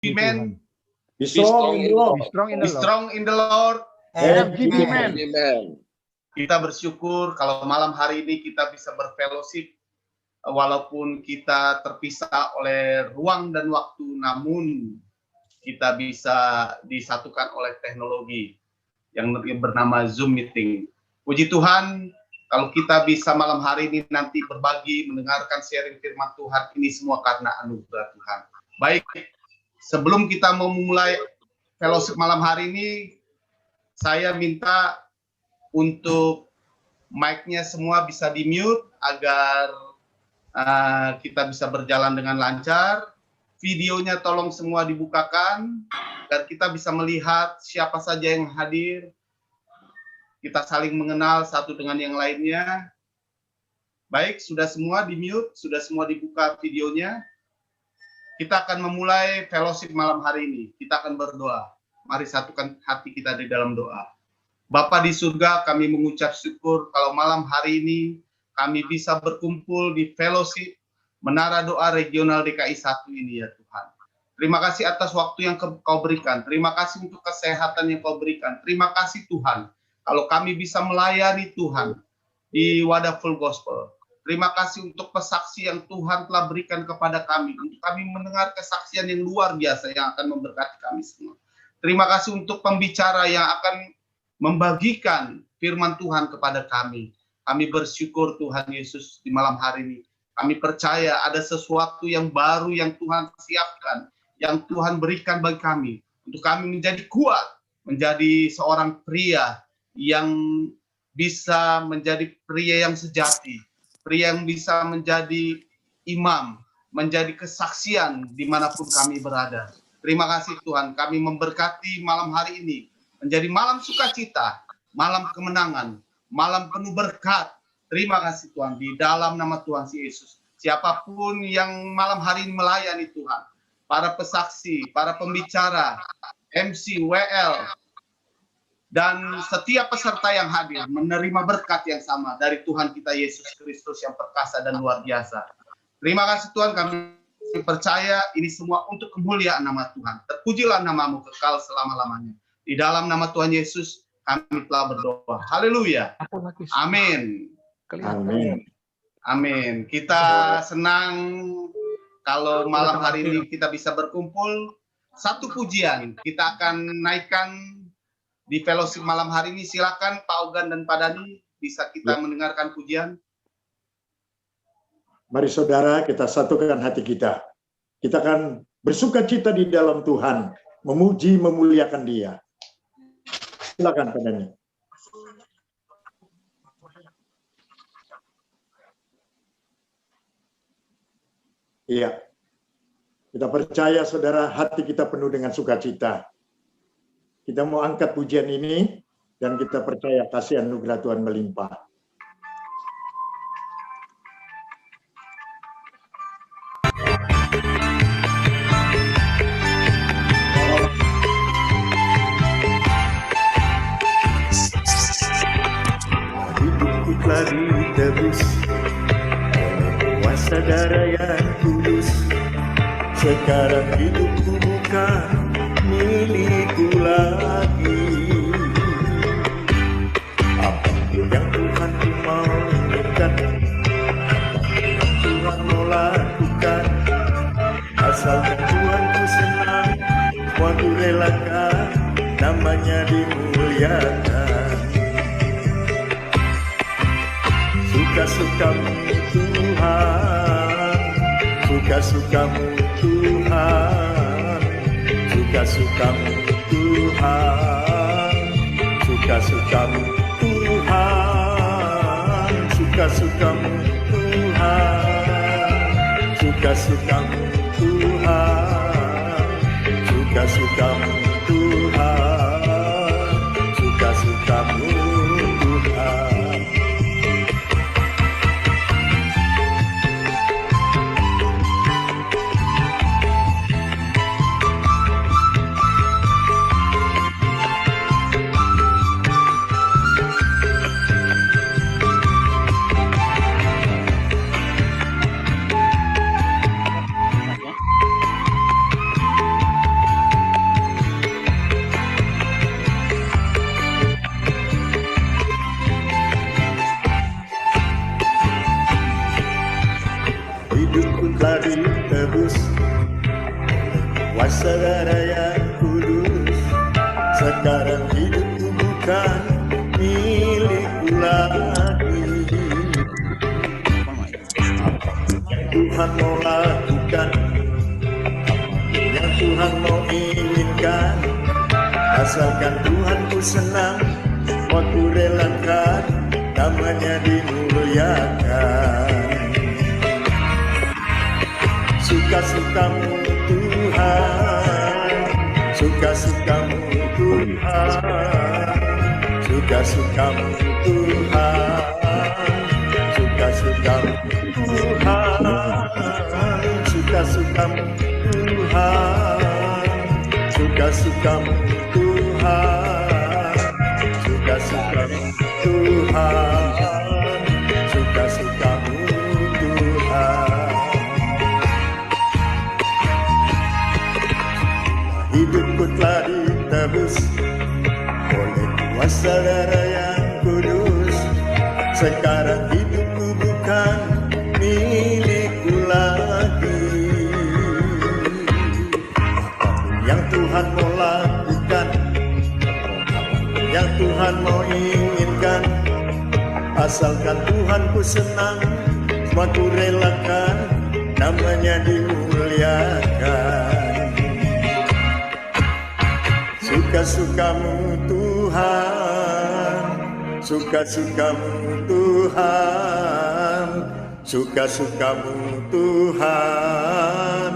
Amen. Be strong in the Lord. Be strong in Be the Lord. strong in the Lord. FGB Amen. man. Amen. Kita bersyukur kalau malam hari ini kita bisa berfellowship walaupun kita terpisah oleh ruang dan waktu, namun kita bisa disatukan oleh teknologi yang bernama Zoom meeting. Puji Tuhan, kalau kita bisa malam hari ini nanti berbagi, mendengarkan sharing firman Tuhan, ini semua karena anugerah Tuhan. Baik, sebelum kita memulai fellowship malam hari ini, saya minta untuk mic-nya semua bisa di-mute agar kita bisa berjalan dengan lancar. Videonya tolong semua dibukakan agar kita bisa melihat siapa saja yang hadir. Kita saling mengenal satu dengan yang lainnya. Baik, sudah semua di-mute, sudah semua dibuka videonya. Kita akan memulai fellowship malam hari ini. Kita akan berdoa. Mari satukan hati kita di dalam doa. Bapa di surga, kami mengucap syukur kalau malam hari ini kami bisa berkumpul di fellowship Menara Doa Regional DKI 1 ini ya Tuhan. Terima kasih atas waktu yang Kau berikan. Terima kasih untuk kesehatan yang Kau berikan. Terima kasih Tuhan. Kalau kami bisa melayani Tuhan di Wadah Full Gospel. Terima kasih untuk pesaksi yang Tuhan telah berikan kepada kami. Untuk kami mendengar kesaksian yang luar biasa yang akan memberkati kami semua. Terima kasih untuk pembicara yang akan membagikan firman Tuhan kepada kami. Kami bersyukur Tuhan Yesus di malam hari ini. Kami percaya ada sesuatu yang baru yang Tuhan siapkan, yang Tuhan berikan bagi kami. Untuk kami menjadi kuat, menjadi seorang pria yang bisa menjadi pria yang sejati. Pria yang bisa menjadi imam, menjadi kesaksian dimanapun kami berada. Terima kasih Tuhan, kami memberkati malam hari ini. Menjadi malam sukacita, malam kemenangan, malam penuh berkat. Terima kasih Tuhan, di dalam nama Tuhan Yesus. Siapapun yang malam hari ini melayani Tuhan, para pesaksi, para pembicara, MC, WL, dan setiap peserta yang hadir menerima berkat yang sama dari Tuhan kita Yesus Kristus yang perkasa dan luar biasa. Terima kasih Tuhan, kami percaya ini semua untuk kemuliaan nama Tuhan. Terpujilah namamu kekal selama-lamanya. Di dalam nama Tuhan Yesus, kami telah berdoa. Haleluya. Amin. Amin. Amin. Kita senang kalau malam hari ini kita bisa berkumpul. Satu pujian kita akan naikkan di fellowship malam hari ini. Silakan Pak Ogan dan Pak Dani, bisa kita mendengarkan pujian. Mari saudara, kita satukan hati kita. Kita akan bersukacita di dalam Tuhan, memuji, memuliakan Dia. Silakan Pak Dani. Iya. Kita percaya saudara, hati kita penuh dengan sukacita. Kita mau angkat pujian ini dan kita percaya kasih anugerah Tuhan melimpah. Hidupku telah ditebus oleh kuasa darah yang kudus. Sekarang hidupku bukan milikku lagi. Apapun yang Tuhan mau inginkan, apapun yang Tuhan mau lakukan, asalkan Tuhan ku senang, ku relakan, namanya dimuliakan. Suka-sukamu Tuhan, suka-sukamu Tuhan, suka-sukamu Tuhan, suka-sukamu Tuhan, suka-sukamu Tuhan, suka-sukamu Tuhan, suka-sukamu Tuhan, suka-sukamu Tuhan. telah ditebus kuasa darah yang kudus. Sekarang hidupku bukan milikku lagi. Tuhan mau lakukan, yang Tuhan mau inginkan, asalkan Tuhanku senang, aku relakan, namanya dimuliakan. Suka-sukamu Tuhan, suka-sukamu Tuhan, suka-sukamu Tuhan, suka-sukamu Tuhan, suka-sukamu Tuhan, suka-sukamu Tuhan, suka-sukamu Tuhan, suka-sukamu Tuhan. Hidupku telah ditebus oleh kuasa darah yang kudus. Sekarang hidupku bukan milikku lagi. Apapun yang Tuhan mau lakukan, apapun yang Tuhan mau inginkan, asalkan Tuhanku senang, semua ku relakan, namanya dimuliakan. Suka-sukamu Tuhan, suka-sukamu Tuhan, suka-sukamu Tuhan,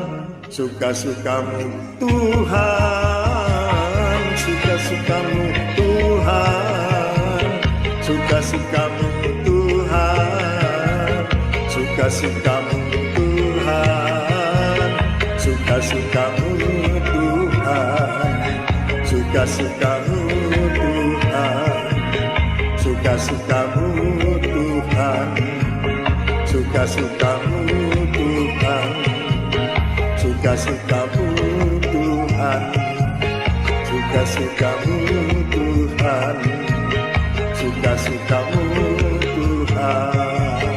suka-sukamu Tuhan, suka-sukamu Tuhan, suka-sukamu Tuhan, suka-sukamu Tuhan, suka-sukamu Tuhan, suka-sukamu Tuhan, suka-sukamu Tuhan, suka-sukamu Tuhan, suka-sukamu Tuhan, suka-sukamu Tuhan, suka-sukamu Tuhan.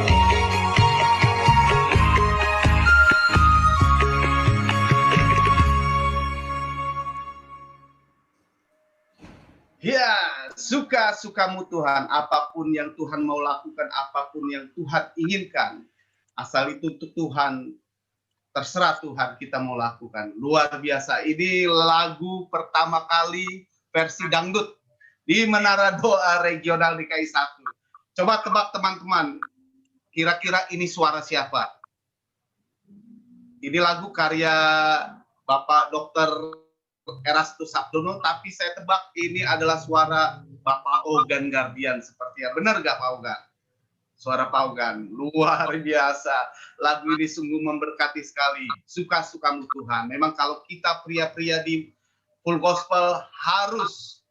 Ya, suka-sukamu Tuhan, apapun yang Tuhan mau lakukan, apapun yang Tuhan inginkan, asal itu untuk Tuhan, terserah Tuhan kita mau lakukan. Luar biasa, ini lagu pertama kali versi dangdut di Menara Doa Regional DKI 1. Coba tebak teman-teman, kira-kira ini suara siapa? Ini lagu karya Bapak Dr. Erastus Sabdono, tapi saya tebak ini adalah suara Bapak Ogan Gardian sepertinya. Benar nggak Pak Ogan? Suara Pak Ogan, luar biasa. Lagu ini sungguh memberkati sekali. Suka-sukamu Tuhan. Memang kalau kita pria-pria di Full Gospel harus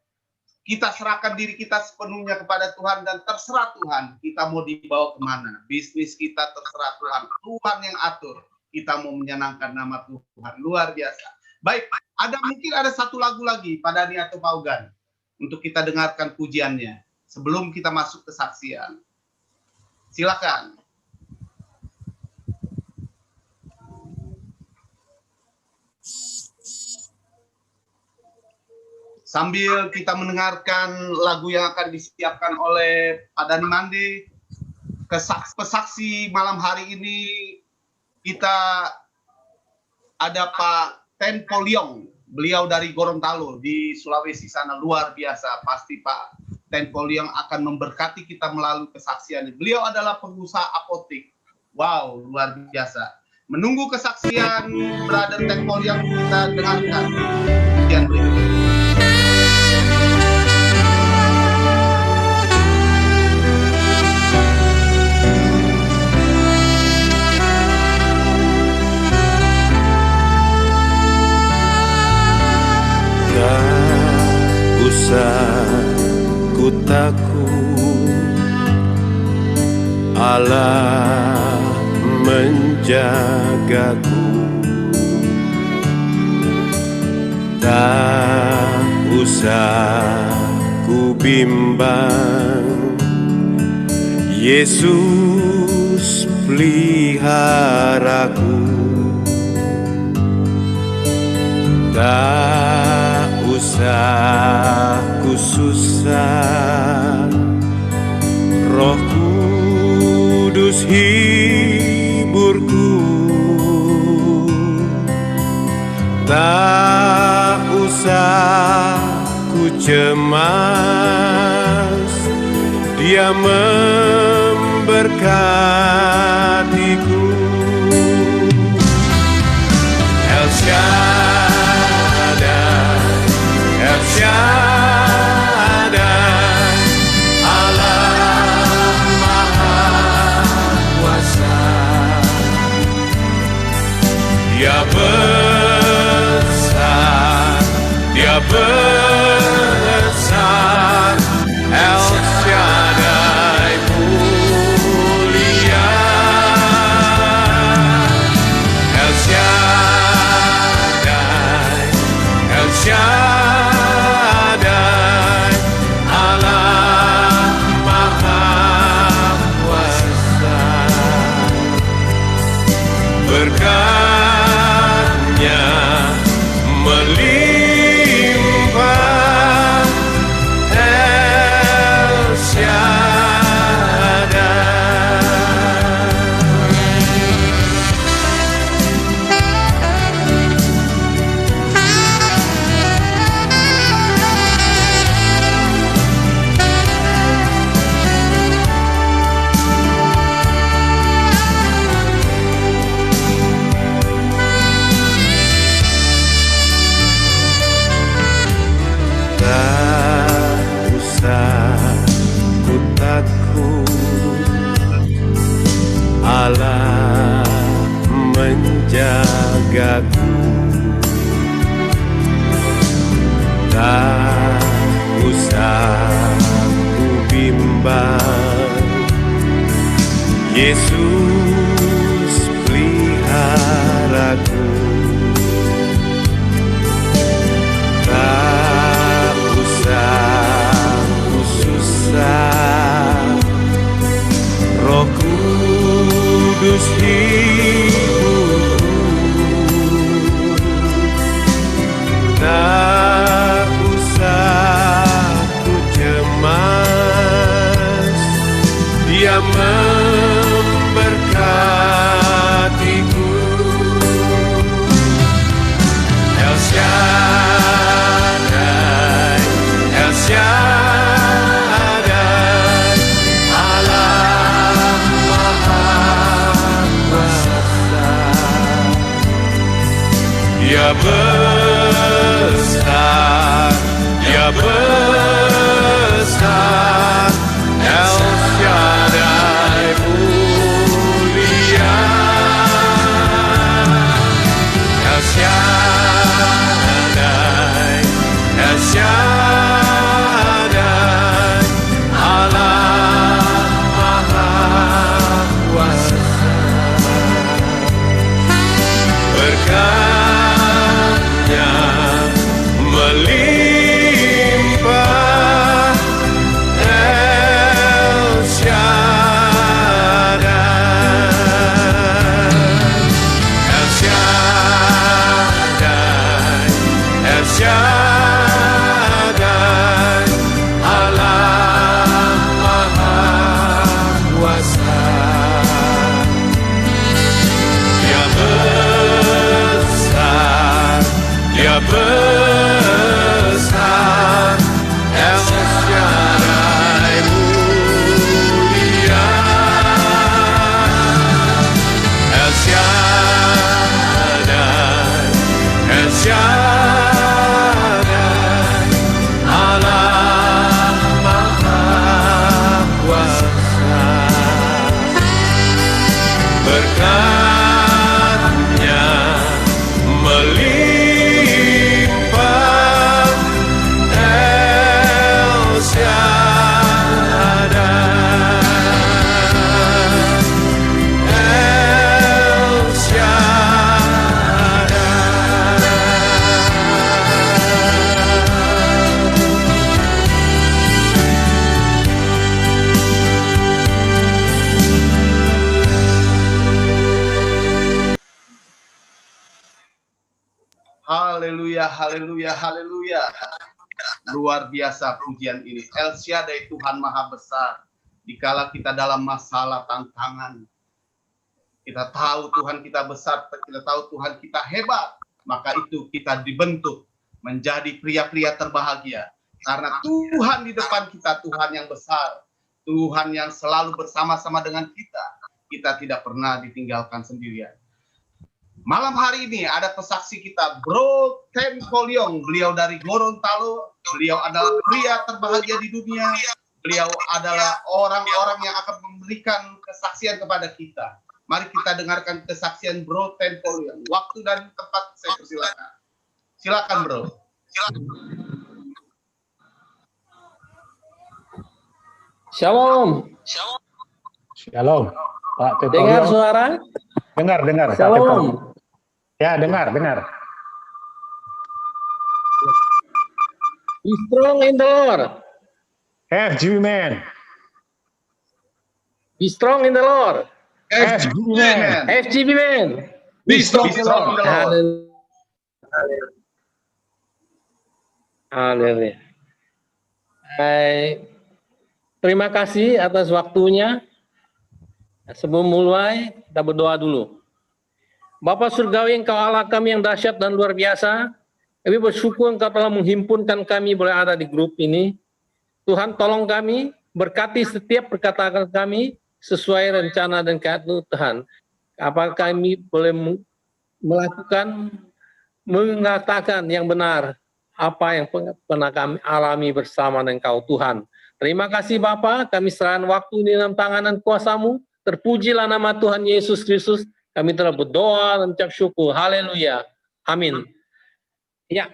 kita serahkan diri kita sepenuhnya kepada Tuhan dan terserah Tuhan kita mau dibawa kemana. Bisnis kita terserah Tuhan. Tuhan yang atur. Kita mau menyenangkan nama Tuhan. Luar biasa. Baik, mungkin ada satu lagu lagi Pak Dhani atau Pak Ogan untuk kita dengarkan pujiannya sebelum kita masuk ke saksian. Silakan. Sambil kita mendengarkan lagu yang akan disiapkan oleh Pak Dhani Mande, pesaksi malam hari ini kita ada Pak Tempo Liong, beliau dari Gorontalo di Sulawesi sana. Luar biasa, pasti Pak Tempo Liong akan memberkati kita melalui kesaksian. Beliau adalah pengusaha apotek. Wow, luar biasa. Menunggu kesaksian Brother Tempo Liong, kita dengarkan pujian berikut. Tak usah ku takut, Allah menjagaku. Tak usah ku bimbang, Yesus peliharaku. Tak usah ku susah, Roh Kudus hiburku. Tak usah ku cemas, Dia memberkatiku. El Shaddai, El Shaddai, Allah Maha Kuasa. Dia besar, Dia besar, El Shaddai mulia. El Shaddai, El Shaddai, Allah Maha Kuasa. Berkat-Nya melimpah, El Shaddai. Tak usah ku takut, Allah menjagaku. Tak usah ku bimbang, Yesus peliharaku. Tak usah ku susah, Roh Kudus hiburku. Tak usah ku cemas, Dia memberkatiku. El Shaddai, El Shaddai, Allah Maha Kuasa. Dia besar, Dia besar, El Shaddai mulia. El Shaddai, El Shaddai, Allah Maha Kuasa. Berkat-Nya melimpah, El Shaddai. El Shaddai, El Shaddai, Allah Maha Kuasa. Dia besar, Dia besar, El Shaddai mulia. El Shaddai, El Shaddai, Allah Maha Kuasa. Berkat-Nya melimpah, Haleluya, haleluya, haleluya. Luar biasa pujian ini. El Shaddai, Tuhan Maha Besar. Dikala kita dalam masalah tantangan, kita tahu Tuhan kita besar, kita tahu Tuhan kita hebat. Maka itu kita dibentuk menjadi pria-pria terbahagia. Karena Tuhan di depan kita, Tuhan yang besar. Tuhan yang selalu bersama-sama dengan kita. Kita tidak pernah ditinggalkan sendirian. Malam hari ini ada pesaksi kita, Bro Ten Koliong. Beliau dari Gorontalo. Beliau adalah pria terbahagia di dunia. Beliau adalah orang-orang yang akan memberikan kesaksian kepada kita. Mari kita dengarkan kesaksian Bro Ten Koliong. Waktu dan tempat saya persilakan. Silakan, Bro. Shalom. Shalom, Pak Teto. Dengar suara? Dengar, Pak Teto. Shalom. Ya, dengar. Be strong in the Lord. FGB man. Be strong in the Lord. FGB man. FGB man. Be strong in the Lord. Haleluya. Terima kasih atas waktunya. Sebelum mulai, kita berdoa dulu. Bapa Surgawi, Engkau Allah kami yang dahsyat dan luar biasa. Kami bersyukur Engkau telah menghimpunkan kami boleh ada di grup ini. Tuhan tolong kami, berkati setiap perkataan kami sesuai rencana dan kehendak Tuhan. Apakah kami boleh melakukan, mengatakan yang benar, apa yang pernah kami alami bersama dengan Engkau Tuhan. Terima kasih Bapa, kami serahkan waktu ini dalam tangan kuasa-Mu. Terpujilah nama Tuhan Yesus Kristus. Kami telah berdoa dan mengucap syukur. Haleluya. Amin. Ya.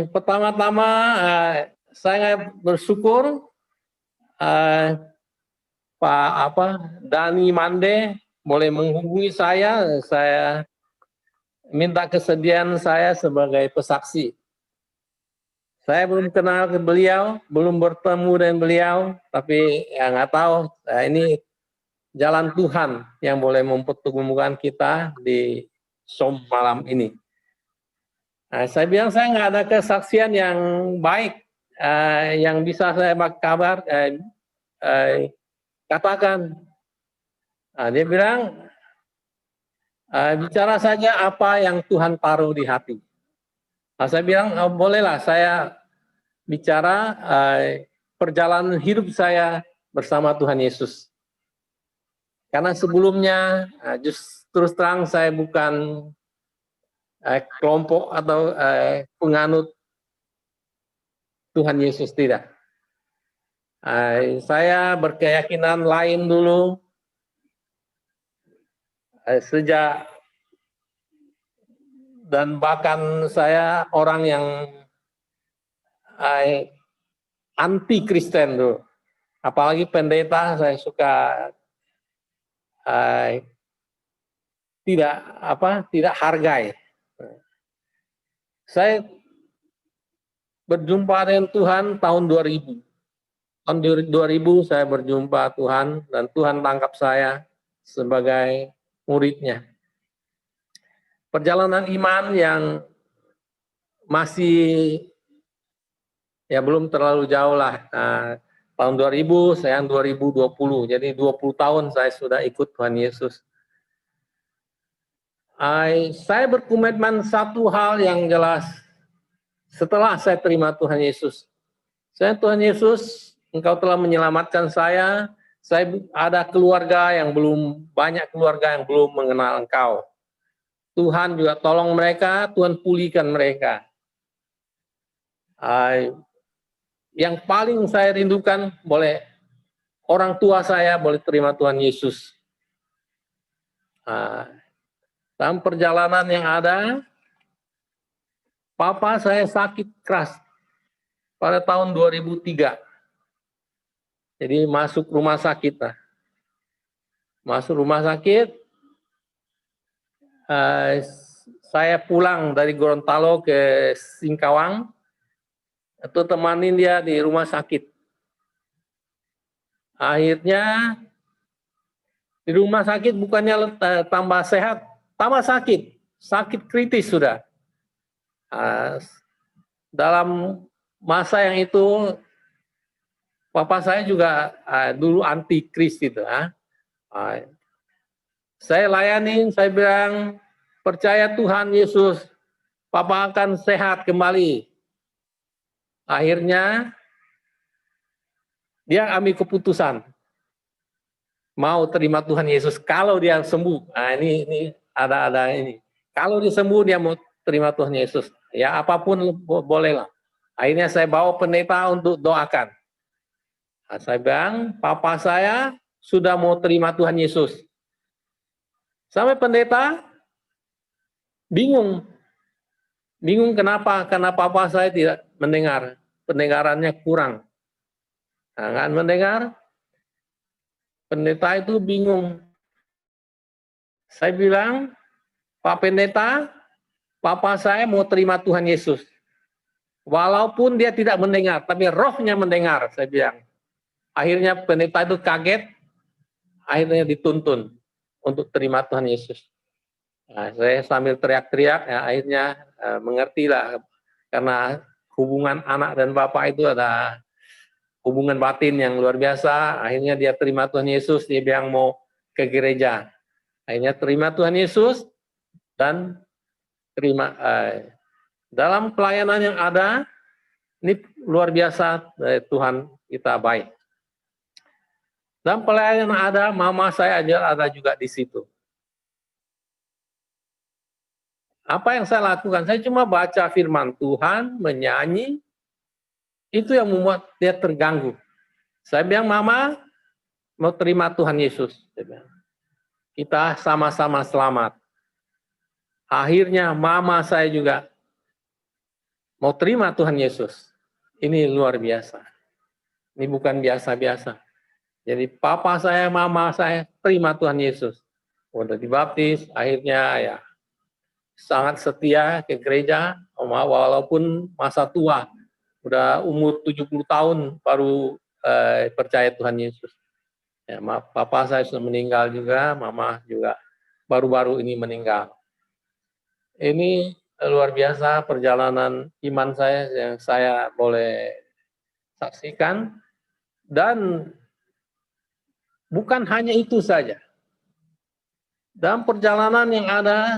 Pertama-tama saya bersyukur Pak Dani Mande boleh menghubungi saya. Saya minta kesediaan saya sebagai pesaksi. Saya belum kenal ke beliau, belum bertemu dengan beliau, tapi ya nggak tahu. Ini jalan Tuhan yang boleh mempertemukan kita di Som malam ini. Saya bilang saya nggak ada kesaksian yang baik yang bisa saya katakan. Dia bilang bicara saja apa yang Tuhan taruh di hati. Saya bilang bolehlah saya bicara perjalanan hidup saya bersama Tuhan Yesus. Karena sebelumnya terus terang saya bukan kelompok atau penganut Tuhan Yesus, tidak. Saya berkeyakinan lain dulu. Sejak dan bahkan saya orang yang anti Kristen dulu. Apalagi pendeta saya suka tidak hargai. Saya berjumpa dengan Tuhan tahun 2000. Tahun 2000 saya berjumpa Tuhan dan Tuhan tangkap saya sebagai muridnya. Perjalanan iman yang masih ya belum terlalu jauh lah. Tahun 2000, saya 2020, jadi 20 tahun saya sudah ikut Tuhan Yesus. Saya berkomitmen satu hal yang jelas setelah saya terima Tuhan Yesus. Tuhan Yesus, Engkau telah menyelamatkan saya ada keluarga yang banyak keluarga yang belum mengenal Engkau. Tuhan juga tolong mereka, Tuhan pulihkan mereka. Yang paling saya rindukan boleh orang tua saya boleh terima Tuhan Yesus. Dalam perjalanan yang ada, papa saya sakit keras pada tahun 2003. Jadi masuk rumah sakit. Masuk rumah sakit, saya pulang dari Gorontalo ke Singkawang. Atau temanin dia di rumah sakit. Akhirnya di rumah sakit bukannya tambah sehat, tambah sakit. sakit kritis sudah. Dalam masa yang itu, papa saya juga dulu anti Kris itu. Saya layani, saya bilang, percaya Tuhan Yesus, papa akan sehat kembali. Akhirnya, dia ambil keputusan, mau terima Tuhan Yesus kalau dia sembuh. Nah, ini ada ini. Kalau dia sembuh, dia mau terima Tuhan Yesus. Ya, apapun bolehlah. Akhirnya saya bawa pendeta untuk doakan. Nah, saya bilang, papa saya sudah mau terima Tuhan Yesus. Sampai pendeta bingung. Bingung kenapa? Karena papa saya tidak mendengar. Pendengarannya kurang. Nah, kan mendengar? Pendeta itu bingung. Saya bilang, Pak Pendeta, papa saya mau terima Tuhan Yesus. Walaupun dia tidak mendengar, tapi rohnya mendengar, saya bilang. Akhirnya pendeta itu kaget, akhirnya dituntun untuk terima Tuhan Yesus. Nah, saya sambil teriak-teriak, ya, akhirnya mengertilah, karena hubungan anak dan bapak itu ada hubungan batin yang luar biasa. Akhirnya dia terima Tuhan Yesus, dia bilang mau ke gereja. Akhirnya terima Tuhan Yesus, dan terima dalam pelayanan yang ada, ini luar biasa, Tuhan kita baik. Dalam pelayanan yang ada, mama saya ada juga di situ. Apa yang saya lakukan? Saya cuma baca firman Tuhan, menyanyi, itu yang membuat dia terganggu. Saya bilang, mama mau terima Tuhan Yesus. Kita sama-sama selamat. Akhirnya mama saya juga mau terima Tuhan Yesus. Ini luar biasa. Ini bukan biasa-biasa. Jadi papa saya, mama saya terima Tuhan Yesus. Udah dibaptis, akhirnya ya sangat setia ke gereja, walaupun masa tua. Udah umur 70 tahun baru percaya Tuhan Yesus. Ya, papa saya sudah meninggal juga, mama juga baru-baru ini meninggal. Ini luar biasa perjalanan iman saya yang saya boleh saksikan. Dan bukan hanya itu saja. Dalam perjalanan yang ada,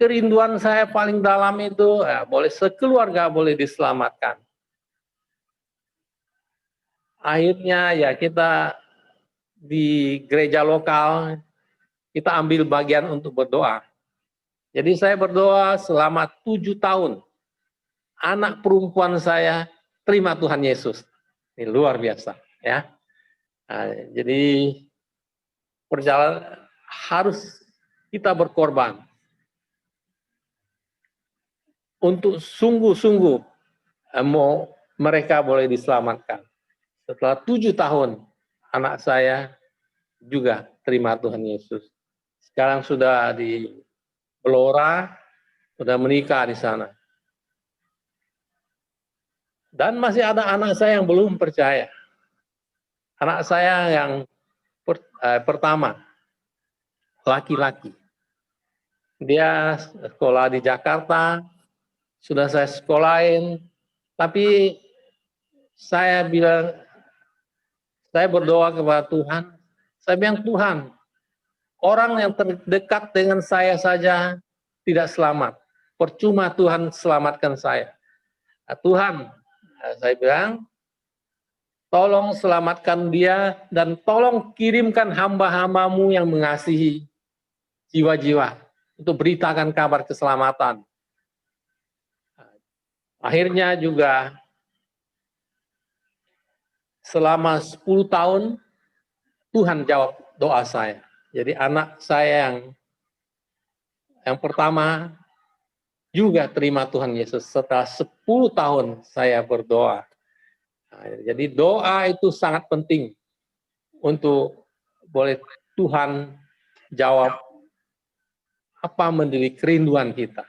kerinduan saya paling dalam itu, ya, boleh sekeluarga boleh diselamatkan. Akhirnya ya kita di gereja lokal, kita ambil bagian untuk berdoa. Jadi saya berdoa selama 7 tahun. Anak perempuan saya terima Tuhan Yesus. Ini luar biasa, ya. Nah, jadi perjalanan harus kita berkorban untuk sungguh-sungguh mau mereka boleh diselamatkan. Setelah 7 tahun, anak saya juga terima Tuhan Yesus. Sekarang sudah di Blora, sudah menikah di sana. Dan masih ada anak saya yang belum percaya. Anak saya yang pertama, laki-laki. Dia sekolah di Jakarta, sudah saya sekolahin, tapi saya bilang, saya berdoa kepada Tuhan, saya bilang, Tuhan, orang yang terdekat dengan saya saja tidak selamat. Percuma Tuhan selamatkan saya. Nah, Tuhan, saya bilang, tolong selamatkan dia dan tolong kirimkan hamba-hambamu yang mengasihi jiwa-jiwa untuk beritakan kabar keselamatan. Akhirnya juga selama 10 tahun Tuhan jawab doa saya. Jadi anak saya yang pertama juga terima Tuhan Yesus setelah 10 tahun saya berdoa. Nah, jadi doa itu sangat penting untuk boleh Tuhan jawab apa menjadi kerinduan kita.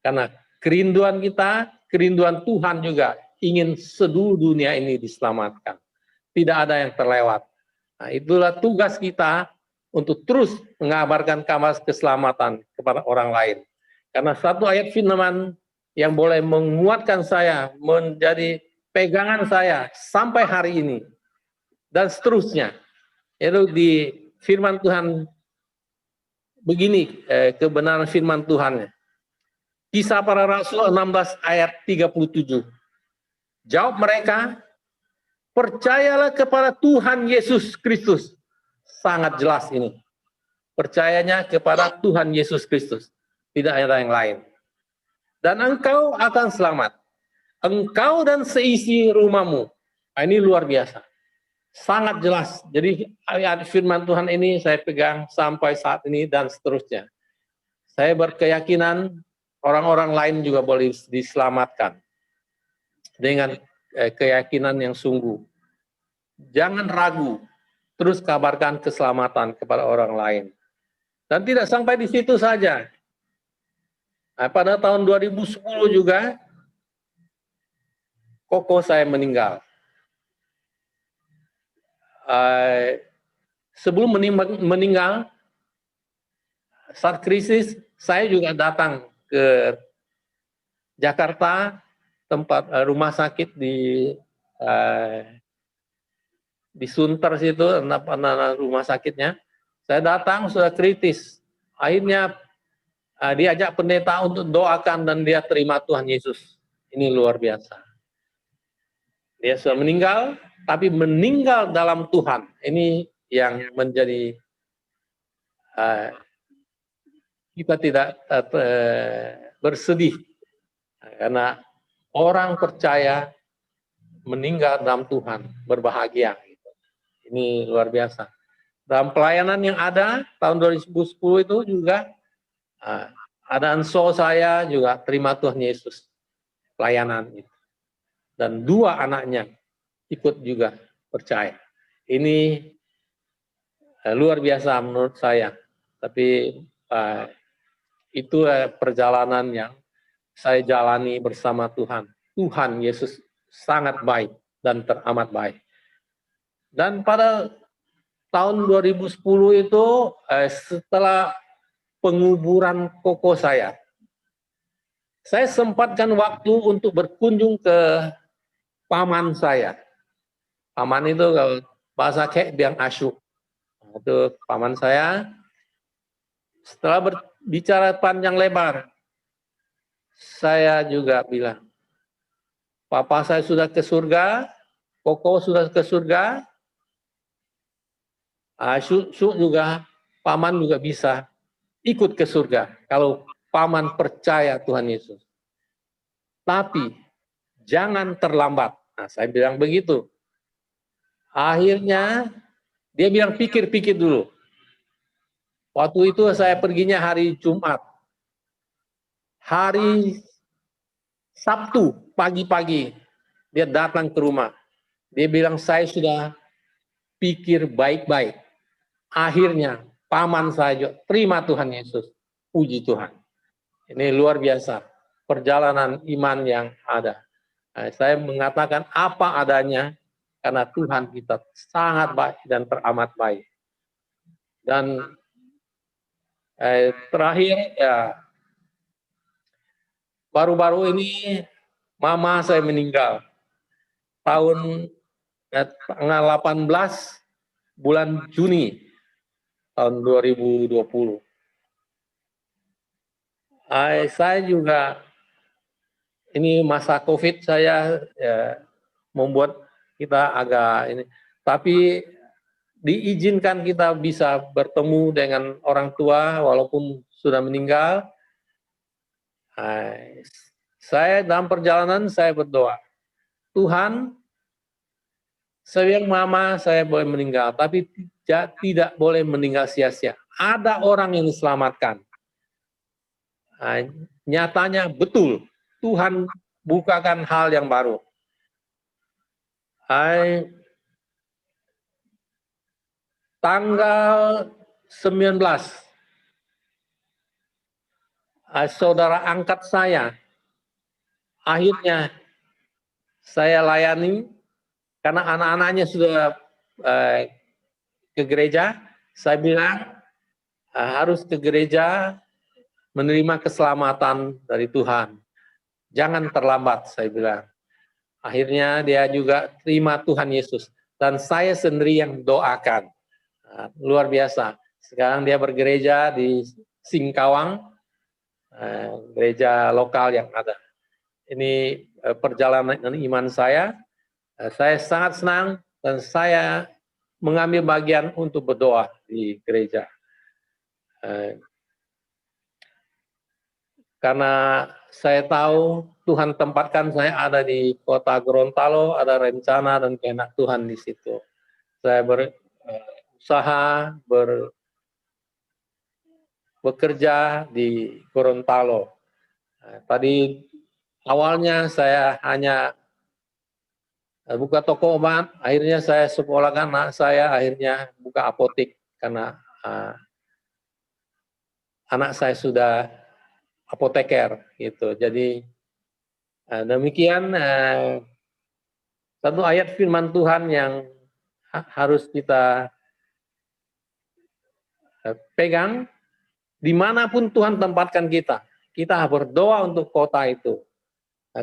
Karena kerinduan kita, kerinduan Tuhan juga ingin seluruh dunia ini diselamatkan. Tidak ada yang terlewat. Nah, itulah tugas kita untuk terus mengabarkan kabar keselamatan kepada orang lain. Karena satu ayat firman yang boleh menguatkan saya, menjadi pegangan saya sampai hari ini, dan seterusnya. Itu di firman Tuhan begini, kebenaran firman Tuhan. Kisah Para Rasul 16 ayat 37. Jawab mereka, percayalah kepada Tuhan Yesus Kristus. Sangat jelas ini. Percayanya kepada Tuhan Yesus Kristus. Tidak ada yang lain. Dan engkau akan selamat. Engkau dan seisi rumahmu. Nah, ini luar biasa. Sangat jelas. Jadi ayat firman Tuhan ini saya pegang sampai saat ini dan seterusnya. Saya berkeyakinan orang-orang lain juga boleh diselamatkan dengan keyakinan yang sungguh. Jangan ragu, terus kabarkan keselamatan kepada orang lain. Dan tidak sampai di situ saja. Nah, pada tahun 2010 juga, koko saya meninggal. Sebelum meninggal, saat krisis, saya juga datang ke Jakarta, tempat rumah sakit di Sunter situ, rumah sakitnya. Saya datang sudah kritis. Akhirnya diajak pendeta untuk doakan dan dia terima Tuhan Yesus. Ini luar biasa. Dia sudah meninggal, tapi meninggal dalam Tuhan. Ini yang menjadi kita tidak bersedih karena orang percaya meninggal dalam Tuhan, berbahagia. Ini luar biasa. Dalam pelayanan yang ada tahun 2010 itu juga ada anso saya juga terima Tuhan Yesus pelayanan itu. Dan 2 anaknya ikut juga percaya. Ini luar biasa menurut saya. Tapi itu perjalanan yang saya jalani bersama Tuhan. Tuhan Yesus sangat baik dan teramat baik. Dan pada tahun 2010 itu setelah penguburan koko saya sempatkan waktu untuk berkunjung ke paman saya. Paman itu kalau bahasa kek bilang asyuk. Itu paman saya. Setelah berbicara panjang lebar, saya juga bilang, papa saya sudah ke surga, koko sudah ke surga, Syuk juga, paman juga bisa ikut ke surga kalau paman percaya Tuhan Yesus. Tapi jangan terlambat. Nah, saya bilang begitu. Akhirnya dia bilang pikir-pikir dulu. Waktu itu saya perginya hari Jumat. Hari Sabtu pagi-pagi dia datang ke rumah. Dia bilang saya sudah pikir baik-baik. Akhirnya paman saya juga terima Tuhan Yesus. Puji Tuhan. Ini luar biasa. Perjalanan iman yang ada. Nah, saya mengatakan apa adanya karena Tuhan kita sangat baik dan teramat baik. Dan terakhir ya baru-baru ini mama saya meninggal tahun tanggal 18 bulan Juni tahun 2020. Saya juga ini masa COVID saya membuat kita agak ini, tapi diizinkan kita bisa bertemu dengan orang tua walaupun sudah meninggal. Saya dalam perjalanan saya berdoa, Tuhan, saya bilang mama saya boleh meninggal, tapi tidak boleh meninggal sia-sia. Ada orang yang diselamatkan. Nyatanya betul, Tuhan bukakan hal yang baru. Tanggal 19, saudara angkat saya, akhirnya saya layani, karena anak-anaknya sudah ke gereja, saya bilang harus ke gereja menerima keselamatan dari Tuhan. Jangan terlambat, saya bilang. Akhirnya dia juga terima Tuhan Yesus. Dan saya sendiri yang doakan. Luar biasa. Sekarang dia bergereja di Singkawang, gereja lokal yang ada. Ini perjalanan iman saya. Saya sangat senang dan saya mengambil bagian untuk berdoa di gereja. Karena saya tahu Tuhan tempatkan saya ada di kota Gorontalo, ada rencana dan kehendak Tuhan di situ. Saya berusaha bekerja di Gorontalo. Tadi awalnya saya hanya buka toko obat, akhirnya saya sekolahkan anak saya, akhirnya buka apotek karena anak saya sudah apoteker gitu. Jadi demikian satu ayat firman Tuhan yang harus kita pegang dimanapun Tuhan tempatkan kita. Kita berdoa untuk kota itu.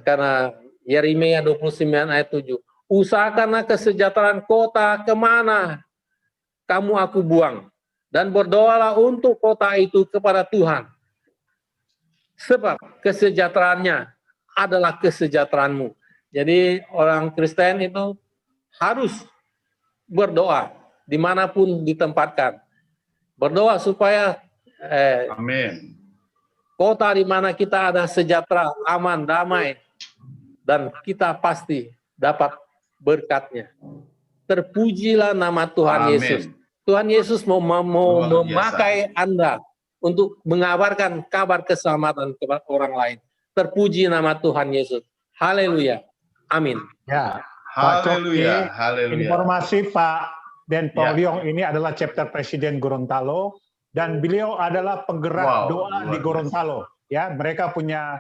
Karena Yeremia 29 ayat 7. Usahakanlah kesejahteraan kota kemana kamu aku buang. Dan berdoalah untuk kota itu kepada Tuhan. Sebab kesejahteraannya adalah kesejahteraanmu. Jadi orang Kristen itu harus berdoa dimanapun ditempatkan. Berdoa supaya Amin. Kota di mana kita ada sejahtera, aman, damai, dan kita pasti dapat berkatnya. Terpujilah nama Tuhan Amin. Yesus. Tuhan Yesus mau memakai Anda untuk mengabarkan kabar keselamatan kepada orang lain. Terpuji nama Tuhan Yesus. Haleluya. Amin. Ya, Pak Coki, Haleluya. Haleluya. informasi Pak Den Pauliong ini adalah chapter presiden Gorontalo dan beliau adalah penggerak doa di Gorontalo. Ya, mereka punya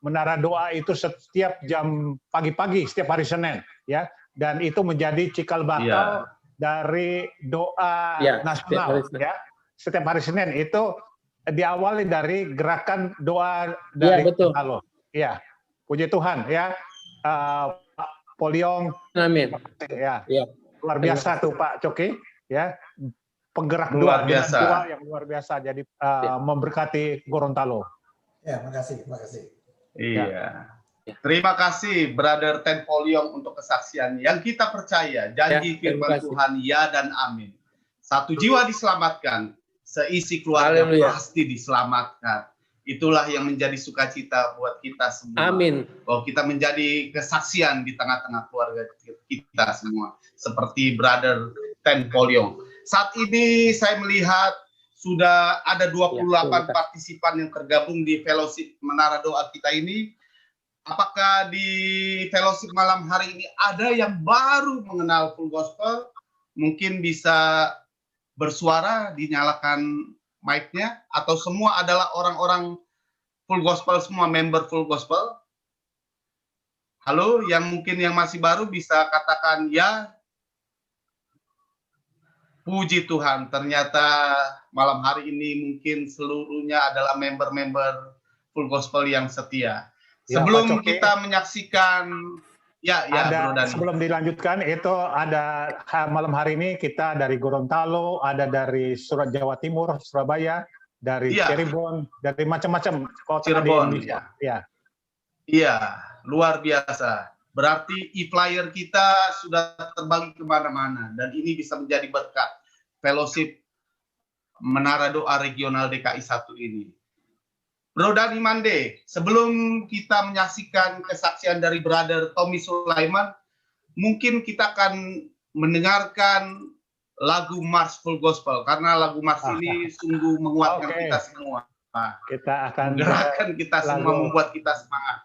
menara doa itu setiap jam pagi-pagi setiap hari Senin, ya, dan itu menjadi cikal bakal dari doa nasional, ya. Setiap hari Senin itu diawali dari gerakan doa dari Gorontalo. Iya, puji Tuhan, ya. Pak Pauliong, amin. Ya, luar biasa tuh Pak Coki, ya. Penggerak doa yang luar biasa, jadi memberkati Gorontalo. Ya, makasih. Iya. Terima kasih Brother Ten Pauliong untuk kesaksian yang kita percaya janji firman Tuhan ya dan amin. Satu jiwa diselamatkan, seisi keluarga pasti diselamatkan. Itulah yang menjadi sukacita buat kita semua. Amin. Bahwa kita menjadi kesaksian di tengah-tengah keluarga kita semua. Seperti Brother Ten Pauliong. Saat ini saya melihat sudah ada 28 partisipan yang tergabung di fellowship Menara Doa kita ini. Apakah di fellowship malam hari ini ada yang baru mengenal full gospel? Mungkin bisa bersuara, dinyalakan mic-nya, atau semua adalah orang-orang full gospel, semua member full gospel? Halo, yang mungkin yang masih baru bisa katakan ya. Puji Tuhan, ternyata malam hari ini mungkin seluruhnya adalah member-member full gospel yang setia. Sebelum kita menyaksikan, sebelum dilanjutkan, itu ada malam hari ini kita dari Gorontalo, ada dari Jawa Timur, Surabaya, dari Cirebon, dari macam-macam kota di Indonesia. Iya, luar biasa. Berarti e-flyer kita sudah terbagi kemana-mana, dan ini bisa menjadi berkat fellowship Menara Doa Regional DKI 1 ini. Bro Dani Mande, sebelum kita menyaksikan kesaksian dari Brother Tommy Sulaiman, mungkin kita akan mendengarkan lagu Mars Full Gospel, karena lagu Mars ini sungguh menguatkan kita semua. Kita akan menggerakkan kita semua, membuat kita semangat.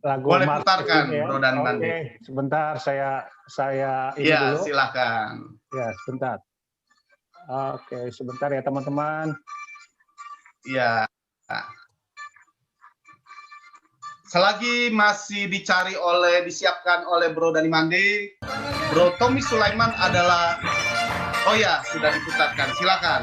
Lagu boleh Mars putarkan, ya. Bro Dani Mande. Sebentar, saya ini dulu. Silakan. Ya, sebentar. Oke, sebentar ya teman-teman. Iya. Selagi masih disiapkan oleh Bro Dani Mande, Bro Tommy Sulaiman adalah Oh ya, sudah diputarkan. Silakan.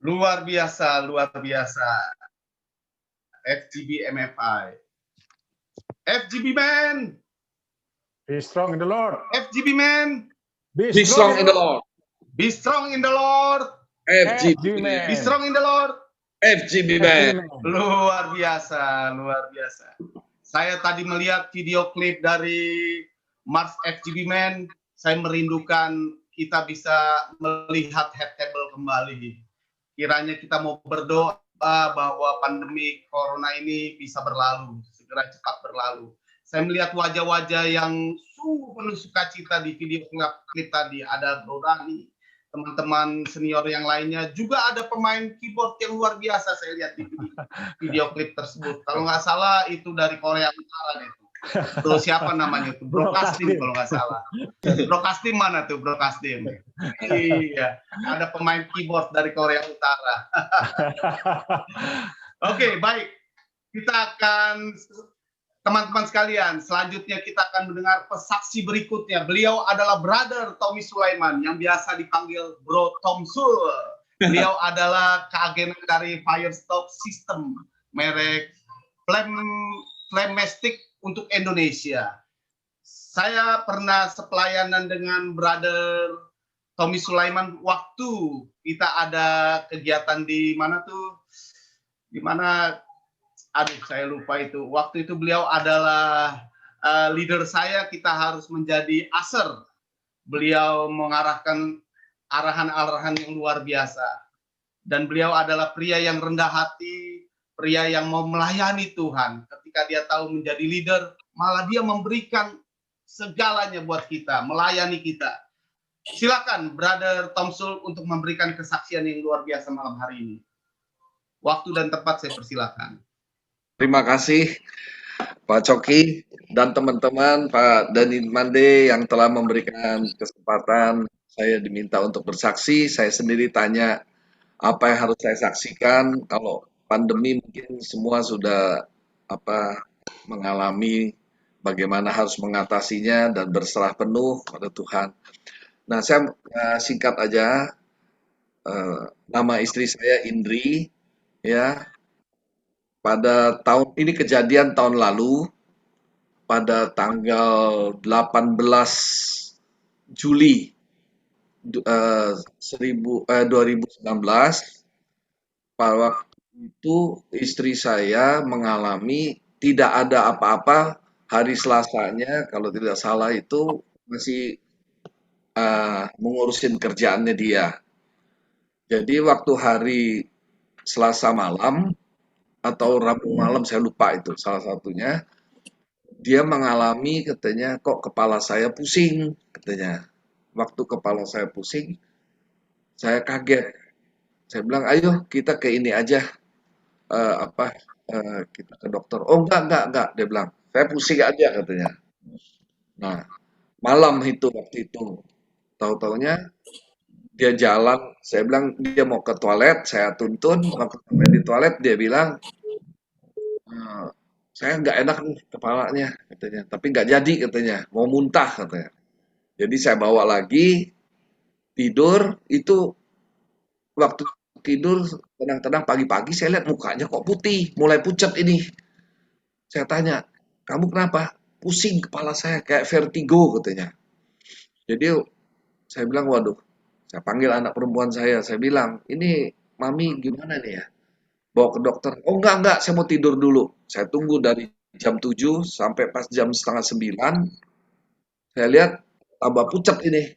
Luar biasa, luar biasa. FGB MFI. FGB man. Be strong in the Lord. FGB man. Be Be strong in the Lord. Be strong in the Lord. FGB Man. Be strong in the Lord. FGB man. Luar biasa, luar biasa. Saya tadi melihat video klip dari Mars FGB Man. Saya merindukan kita bisa melihat head table kembali. Kiranya kita mau berdoa bahwa pandemi corona ini bisa berlalu, segera cepat berlalu. Saya melihat wajah-wajah yang sungguh penuh sukacita di video klip tadi. Ada Bro Rani, teman-teman senior yang lainnya, juga ada pemain keyboard yang luar biasa saya lihat di video klip tersebut. Kalau nggak salah itu dari Korea Utara itu. Bro siapa namanya itu? Bro Kastim kalau nggak salah. Bro Kastim mana tuh Bro Kastim? Iya, ada pemain keyboard dari Korea Utara. Oke, baik. Kita akan, teman-teman sekalian, selanjutnya kita akan mendengar pesaksi berikutnya. Beliau adalah Brother Tommy Sulaiman yang biasa dipanggil Bro Tom Sul. Beliau adalah keagenan dari Firestone System, merek Flamestic untuk Indonesia. Saya pernah sepelayanan dengan Brother Tommy Sulaiman waktu kita ada kegiatan di mana tuh? Di mana? Aduh, saya lupa itu. Waktu itu beliau adalah leader saya, kita harus menjadi aser. Beliau mengarahkan arahan-arahan yang luar biasa. Dan beliau adalah pria yang rendah hati, pria yang mau melayani Tuhan. Ketika dia tahu menjadi leader, malah dia memberikan segalanya buat kita, melayani kita. Silakan Brother Tomsul untuk memberikan kesaksian yang luar biasa malam hari ini. Waktu dan tempat saya persilakan. Terima kasih Pak Coki dan teman-teman Pak Dani Mande yang telah memberikan kesempatan saya diminta untuk bersaksi. Saya sendiri tanya apa yang harus saya saksikan. Kalau pandemi mungkin semua sudah mengalami bagaimana harus mengatasinya dan berserah penuh pada Tuhan. Nah, saya singkat aja. Nama istri saya Indri, ya. Pada tahun ini kejadian tahun lalu, pada tanggal 18 Juli 2019, pada waktu itu istri saya mengalami tidak ada apa-apa. Hari Selasanya, kalau tidak salah itu masih mengurusin kerjaannya dia. Jadi waktu hari Selasa malam atau Rabu malam, saya lupa itu salah satunya, dia mengalami katanya kok kepala saya pusing katanya. Waktu kepala saya pusing, saya kaget. Saya bilang, ayo kita ke ini aja, kita ke dokter. Oh enggak, dia bilang, saya pusing aja katanya. Nah, malam itu waktu itu, tahu-taunya dia jalan, saya bilang dia mau ke toilet, saya tuntun, waktu sampai di toilet dia bilang, saya nggak enak nih kepalanya katanya, tapi nggak jadi katanya, mau muntah katanya. Jadi saya bawa lagi, tidur, itu waktu tidur tenang-tenang pagi-pagi saya lihat mukanya kok putih, mulai pucat ini. Saya tanya, kamu kenapa? Pusing kepala saya kayak vertigo katanya. Jadi saya bilang, waduh, saya panggil anak perempuan saya bilang, ini mami gimana nih ya? Bawa ke dokter. Oh enggak, saya mau tidur dulu. Saya tunggu dari jam 7 sampai pas jam setengah 9. Saya lihat tambah pucat ini.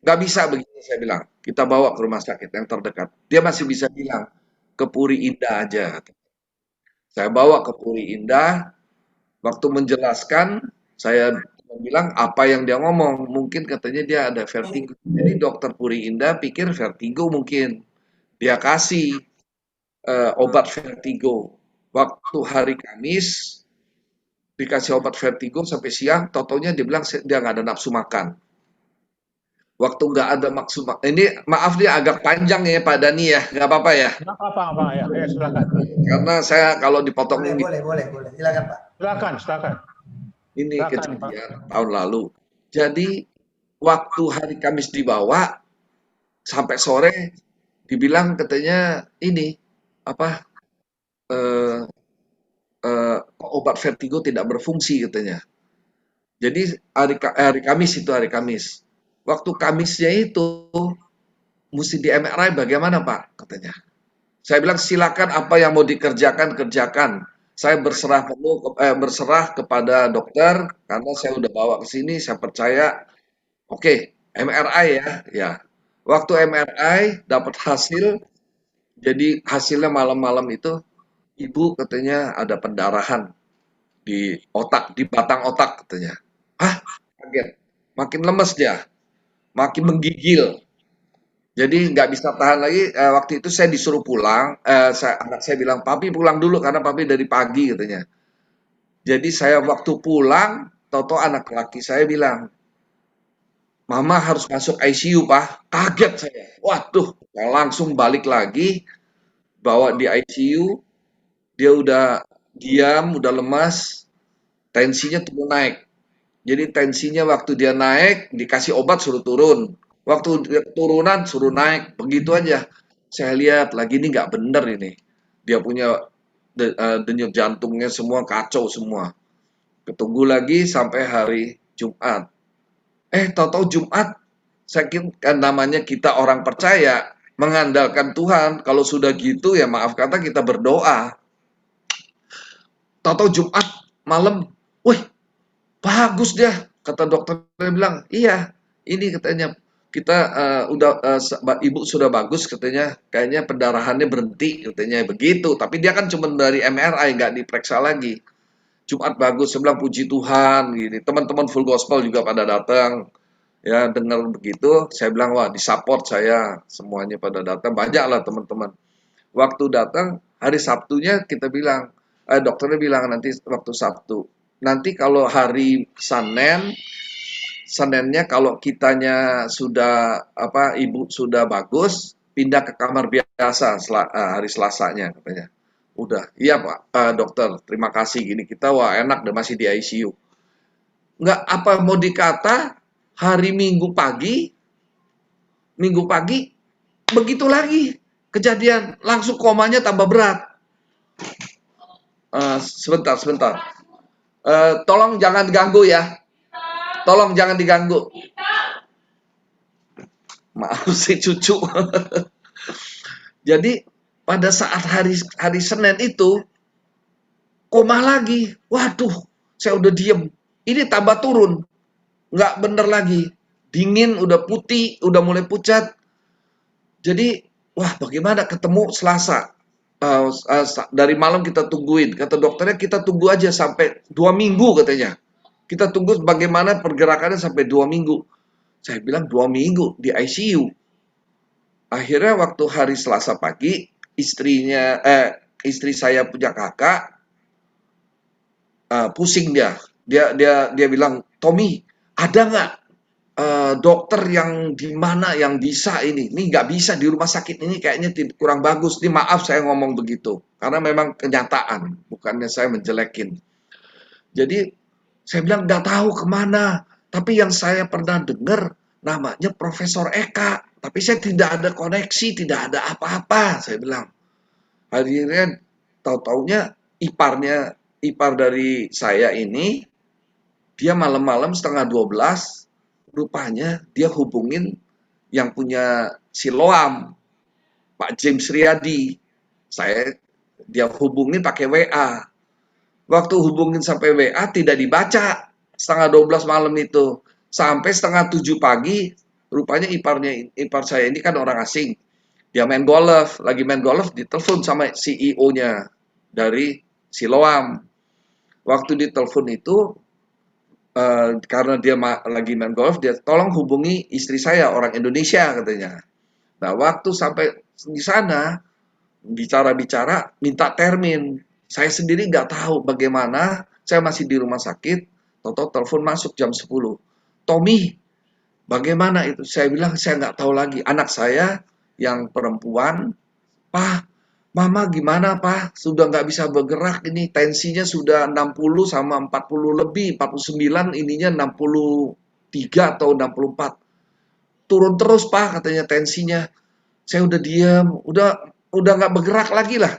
Nggak bisa begini, saya bilang. Kita bawa ke rumah sakit yang terdekat. Dia masih bisa bilang, ke Puri Indah aja. Saya bawa ke Puri Indah. Waktu menjelaskan, saya bilang apa yang dia ngomong. Mungkin katanya dia ada vertigo. Jadi dokter Puri Indah pikir vertigo mungkin. Dia kasih obat vertigo. Waktu hari Kamis, dikasih obat vertigo sampai siang, totonya dia bilang dia nggak ada nafsu makan. Waktu nggak ada nafsu makan, ini maaf dia agak panjang ya Pak Dani ya, nggak apa-apa ya? Nggak apa-apa, ya, silakan. Karena saya kalau dipotong boleh, silakan Pak. Silakan. Ini kejadian tahun lalu. Jadi waktu hari Kamis dibawa sampai sore, dibilang katanya ini obat vertigo tidak berfungsi katanya. Jadi hari Kamis. Waktu Kamisnya itu mesti di MRI bagaimana Pak katanya. Saya bilang silakan apa yang mau dikerjakan kerjakan. Saya berserah kepada dokter karena saya udah bawa ke sini, saya percaya. Oke, MRI ya. Waktu MRI dapat hasil, jadi hasilnya malam-malam itu ibu katanya ada pendarahan di otak, di batang otak katanya. Hah? Kaget. Makin lemes dia, makin menggigil. Jadi nggak bisa tahan lagi. Waktu itu saya disuruh pulang. Anak saya bilang, papi pulang dulu karena papi dari pagi katanya. Jadi saya waktu pulang, toto anak laki saya bilang, mama harus masuk ICU Pak. Kaget saya. Waduh, saya langsung balik lagi, bawa di ICU. Dia udah diam, udah lemas, tensinya turun naik. Jadi tensinya waktu dia naik, dikasih obat suruh turun. Waktu dia turunan suruh naik, begitu aja. saya lihat lagi ini nggak bener ini. Dia punya denyut jantungnya semua kacau semua. Ketunggu lagi sampai hari Jumat. Tahu-tahu Jumat, saya kira kan namanya kita orang percaya, mengandalkan Tuhan. Kalau sudah gitu ya maaf kata kita berdoa. Tahu-tahu Jumat malam, wih bagus dia. Kata dokternya bilang, iya ini katanya kita ibu sudah bagus katanya, kayaknya pendarahannya berhenti katanya begitu. Tapi dia kan cuma dari MRI nggak diperiksa lagi. Jumat bagus, saya bilang puji Tuhan gini. Teman-teman full gospel juga pada datang. Ya, dengar begitu, saya bilang wah disupport saya, semuanya pada datang, banyak lah teman-teman. Waktu datang hari Sabtunya kita bilang, dokternya bilang nanti waktu Sabtu. Nanti kalau hari Seninnya kalau kitanya sudah ibu sudah bagus, pindah ke kamar biasa hari Selasanya katanya. Udah, iya Pak, dokter, terima kasih gini. Kita wah enak deh masih di ICU. Nggak apa mau dikata, hari Minggu pagi begitu lagi kejadian, langsung komanya tambah berat. Sebentar. Tolong jangan diganggu ya. Tolong jangan diganggu. Maaf si cucu. Jadi pada saat hari Senin itu koma lagi. Waduh, saya udah diem. Ini tambah turun. Nggak bener lagi. Dingin, udah putih, udah mulai pucat. Jadi, wah bagaimana ketemu Selasa. Dari malam kita tungguin. Kata dokternya kita tunggu aja sampai 2 minggu katanya. Kita tunggu bagaimana pergerakannya sampai 2 minggu. Saya bilang 2 minggu di ICU. Akhirnya waktu hari Selasa pagi, istri saya punya kakak, pusing dia. Dia bilang, Tommy, ada nggak dokter yang di mana yang bisa ini nggak bisa di rumah sakit ini kayaknya kurang bagus. Ini maaf saya ngomong begitu karena memang kenyataan, bukannya saya menjelekin. Jadi saya bilang nggak tahu kemana, tapi yang saya pernah dengar namanya Profesor Eka, tapi saya tidak ada koneksi, tidak ada apa-apa. Saya bilang akhirnya tahu-taunya ipar dari saya ini dia malam-malam 11:30 rupanya dia hubungin yang punya Siloam, Pak James Riyadi. Dia hubungin pakai WA. Waktu hubungin sampai WA tidak dibaca 11:30 malam itu. Sampai 6:30 pagi, rupanya ipar saya ini kan orang asing. Dia lagi main golf, ditelepon sama CEO-nya dari Siloam. Waktu ditelepon itu, karena dia lagi main golf, dia tolong hubungi istri saya orang Indonesia katanya. Nah waktu sampai di sana bicara minta termin, saya sendiri nggak tahu bagaimana, saya masih di rumah sakit, tahu-tahu telepon masuk jam 10. Tommy, bagaimana itu? Saya bilang saya nggak tahu lagi. Anak saya yang perempuan, Pak, Mama gimana Pak? Sudah nggak bisa bergerak ini, tensinya sudah 60 sama 40 lebih, 49 ininya 63 atau 64. Turun terus Pak katanya tensinya. Saya udah diam, udah nggak bergerak lagi lah.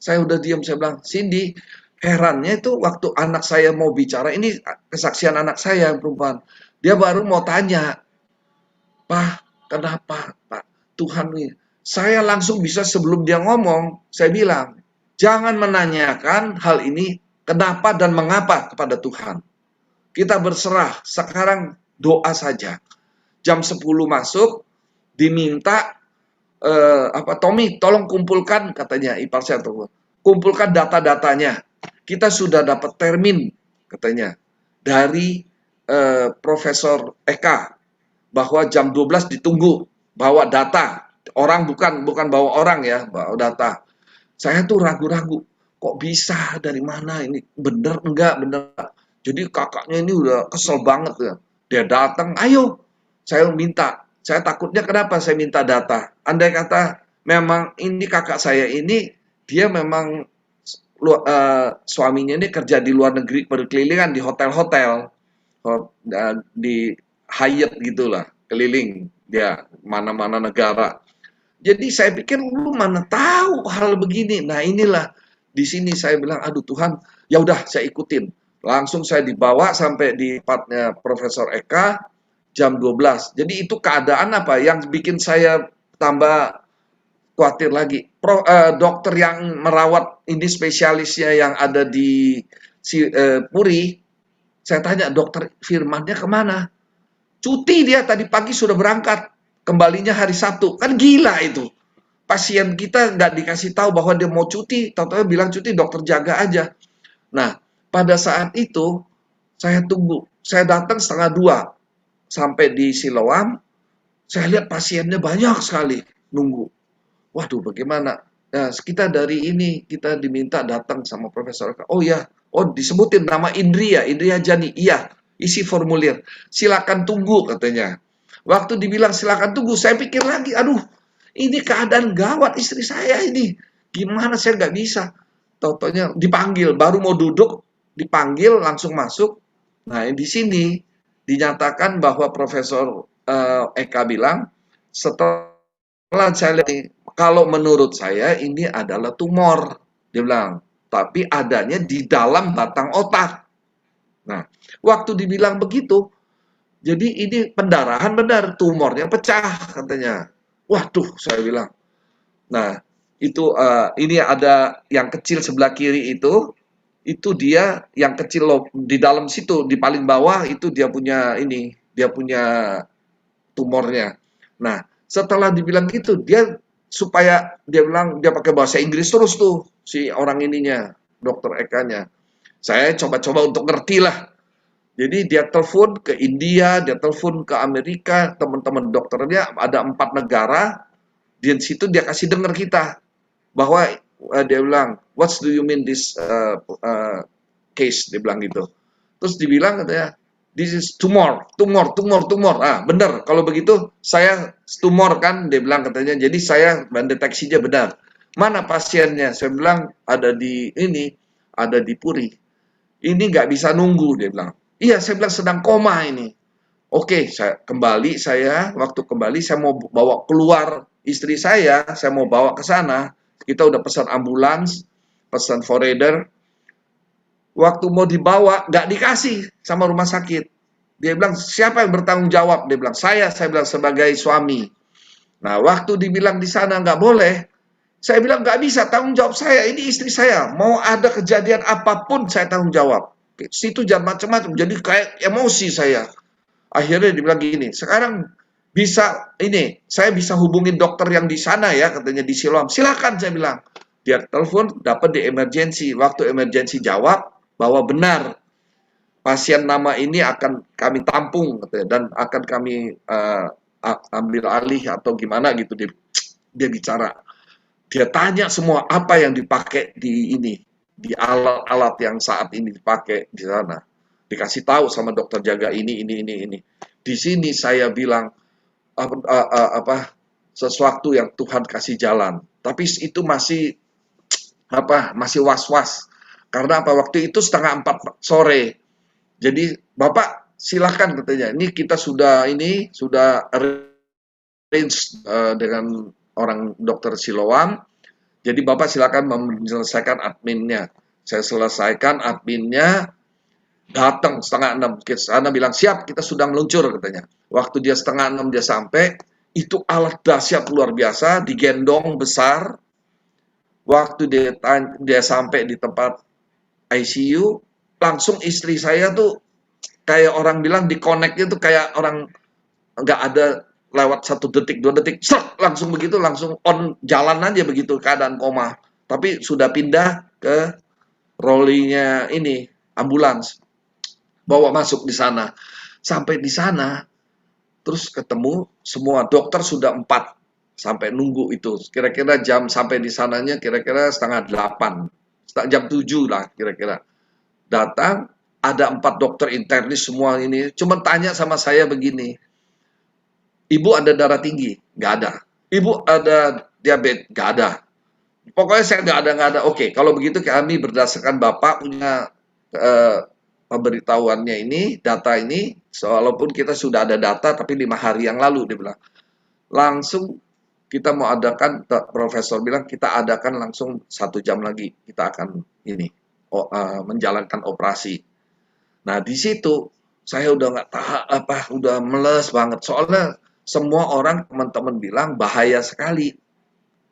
Saya udah diam, saya bilang, Cindy, herannya itu waktu anak saya mau bicara, ini kesaksian anak saya yang perempuan. Dia baru mau tanya, Pak, kenapa Pak? Tuhan nih. Saya langsung bisa sebelum dia ngomong, saya bilang, jangan menanyakan hal ini kenapa dan mengapa kepada Tuhan. Kita berserah, sekarang doa saja. Jam 10 masuk, diminta, Tommy, tolong kumpulkan, katanya ipar saya, kumpulkan data-datanya. Kita sudah dapat termin, katanya, dari Profesor Eka, bahwa jam 12 ditunggu, bawa data. Orang bukan bawa orang ya, bawa data. Saya tuh ragu-ragu, kok bisa, dari mana ini, bener enggak, bener. Jadi kakaknya ini udah kesel banget ya. Dia datang, ayo, saya minta. Saya takutnya kenapa saya minta data. Andai kata memang ini kakak saya ini, dia memang suaminya ini kerja di luar negeri, berkelilingan di hotel-hotel, di Hyatt gitulah, keliling dia mana-mana negara. Jadi saya pikir lu mana tahu hal begini. Nah inilah di sini saya bilang, aduh Tuhan, ya udah saya ikutin. Langsung saya dibawa sampai di tempatnya Profesor Eka jam 12. Jadi itu keadaan apa yang bikin saya tambah khawatir lagi. Dokter yang merawat ini spesialisnya yang ada di Puri, saya tanya dokter Firmannya kemana? Cuti dia tadi pagi sudah berangkat, kembalinya hari Sabtu. Kan gila itu. Pasien kita nggak dikasih tahu bahwa dia mau cuti, tahu-tahu bilang cuti, dokter jaga aja. Nah, pada saat itu saya tunggu. Saya datang 1:30 sampai di Siloam. Saya lihat pasiennya banyak sekali nunggu. Waduh, bagaimana? Nah, kita dari ini kita diminta datang sama Profesor. Oh ya, oh disebutin nama Indria Jani. Iya, isi formulir. Silakan tunggu katanya. Waktu dibilang silakan tunggu, saya pikir lagi, aduh, ini keadaan gawat istri saya ini. Gimana saya nggak bisa? Tau-taunya dipanggil, baru mau duduk, dipanggil langsung masuk. Nah, di sini dinyatakan bahwa Profesor Eka bilang, setelah saya lihat, kalau menurut saya ini adalah tumor, dia bilang, tapi adanya di dalam batang otak. Nah, waktu dibilang begitu, jadi ini pendarahan benar, tumornya pecah katanya. Waduh, saya bilang. Nah, itu ini ada yang kecil sebelah kiri itu dia yang kecil loh, di dalam situ, di paling bawah itu dia punya ini, dia punya tumornya. Nah, setelah dibilang gitu, supaya dia bilang dia pakai bahasa Inggris terus tuh si orang ininya, dokter Ekanya. Saya coba-coba untuk ngerti lah. Jadi dia telepon ke India, dia telepon ke Amerika, teman-teman dokternya ada 4 negara. Di situ dia kasih dengar kita bahwa dia bilang, what do you mean this case? Dia bilang gitu. Terus dibilang katanya, this is tumor. Ah, benar. Kalau begitu saya tumor kan, dia bilang katanya. Jadi saya mendeteksinya benar. Mana pasiennya? Saya bilang ada di ini, ada di Puri. Ini nggak bisa nunggu, dia bilang. Iya, saya bilang sedang koma ini. Oke, waktu kembali saya mau bawa keluar istri saya mau bawa ke sana. Kita udah pesan ambulans, pesan forwarder. Waktu mau dibawa, nggak dikasih sama rumah sakit. Dia bilang, siapa yang bertanggung jawab? Dia bilang, saya bilang sebagai suami. Nah, waktu dibilang di sana nggak boleh, saya bilang nggak bisa, tanggung jawab saya, ini istri saya. Mau ada kejadian apapun saya tanggung jawab. Situ jangan macam-macam, jadi kayak emosi saya. Akhirnya dibilang gini, sekarang saya bisa hubungin dokter yang di sana ya, katanya di Siloam. Silakan, saya bilang. Dia telepon, dapat di emergency. Waktu emergency jawab bahwa benar pasien nama ini akan kami tampung katanya, dan akan kami ambil alih atau gimana gitu. Dia bicara. Dia tanya semua apa yang dipakai di alat-alat yang saat ini dipakai di sana. Dikasih tahu sama dokter jaga ini. Di sini saya bilang sesuatu yang Tuhan kasih jalan. Tapi itu masih was-was. Karena waktu itu 3:30 sore. Jadi Bapak silakan katanya. Ini kita sudah arrange dengan orang dokter Siloam. Jadi Bapak silakan menyelesaikan adminnya. Saya selesaikan adminnya, datang 5:30 ke sana, bilang siap, kita sudah meluncur katanya. Waktu dia 5:30 dia sampai, itu alat dahsyat luar biasa, digendong besar. Waktu dia sampai di tempat ICU, langsung istri saya tuh kayak orang bilang di connect-nya tuh kayak orang nggak ada lewat 1 detik, 2 detik, langsung begitu, langsung on jalan aja begitu keadaan koma. Tapi sudah pindah ke rollingnya ini ambulans, bawa masuk di sana. Sampai di sana, terus ketemu semua dokter sudah 4 sampai nunggu itu. Kira-kira jam sampai di sananya kira-kira 7:30, jam 7 lah kira-kira. Datang, ada 4 dokter internis semua ini, cuma tanya sama saya begini, Ibu ada darah tinggi? Nggak ada. Ibu ada diabetes? Nggak ada. Pokoknya saya nggak ada. Oke, kalau begitu kami berdasarkan Bapak punya pemberitahuannya ini, data ini, walaupun kita sudah ada data, tapi 5 hari yang lalu, dia bilang. Langsung kita mau adakan, profesor bilang kita adakan langsung 1 jam lagi kita akan ini menjalankan operasi. Nah di situ saya udah nggak tahan udah meles banget soalnya semua orang teman-teman bilang bahaya sekali.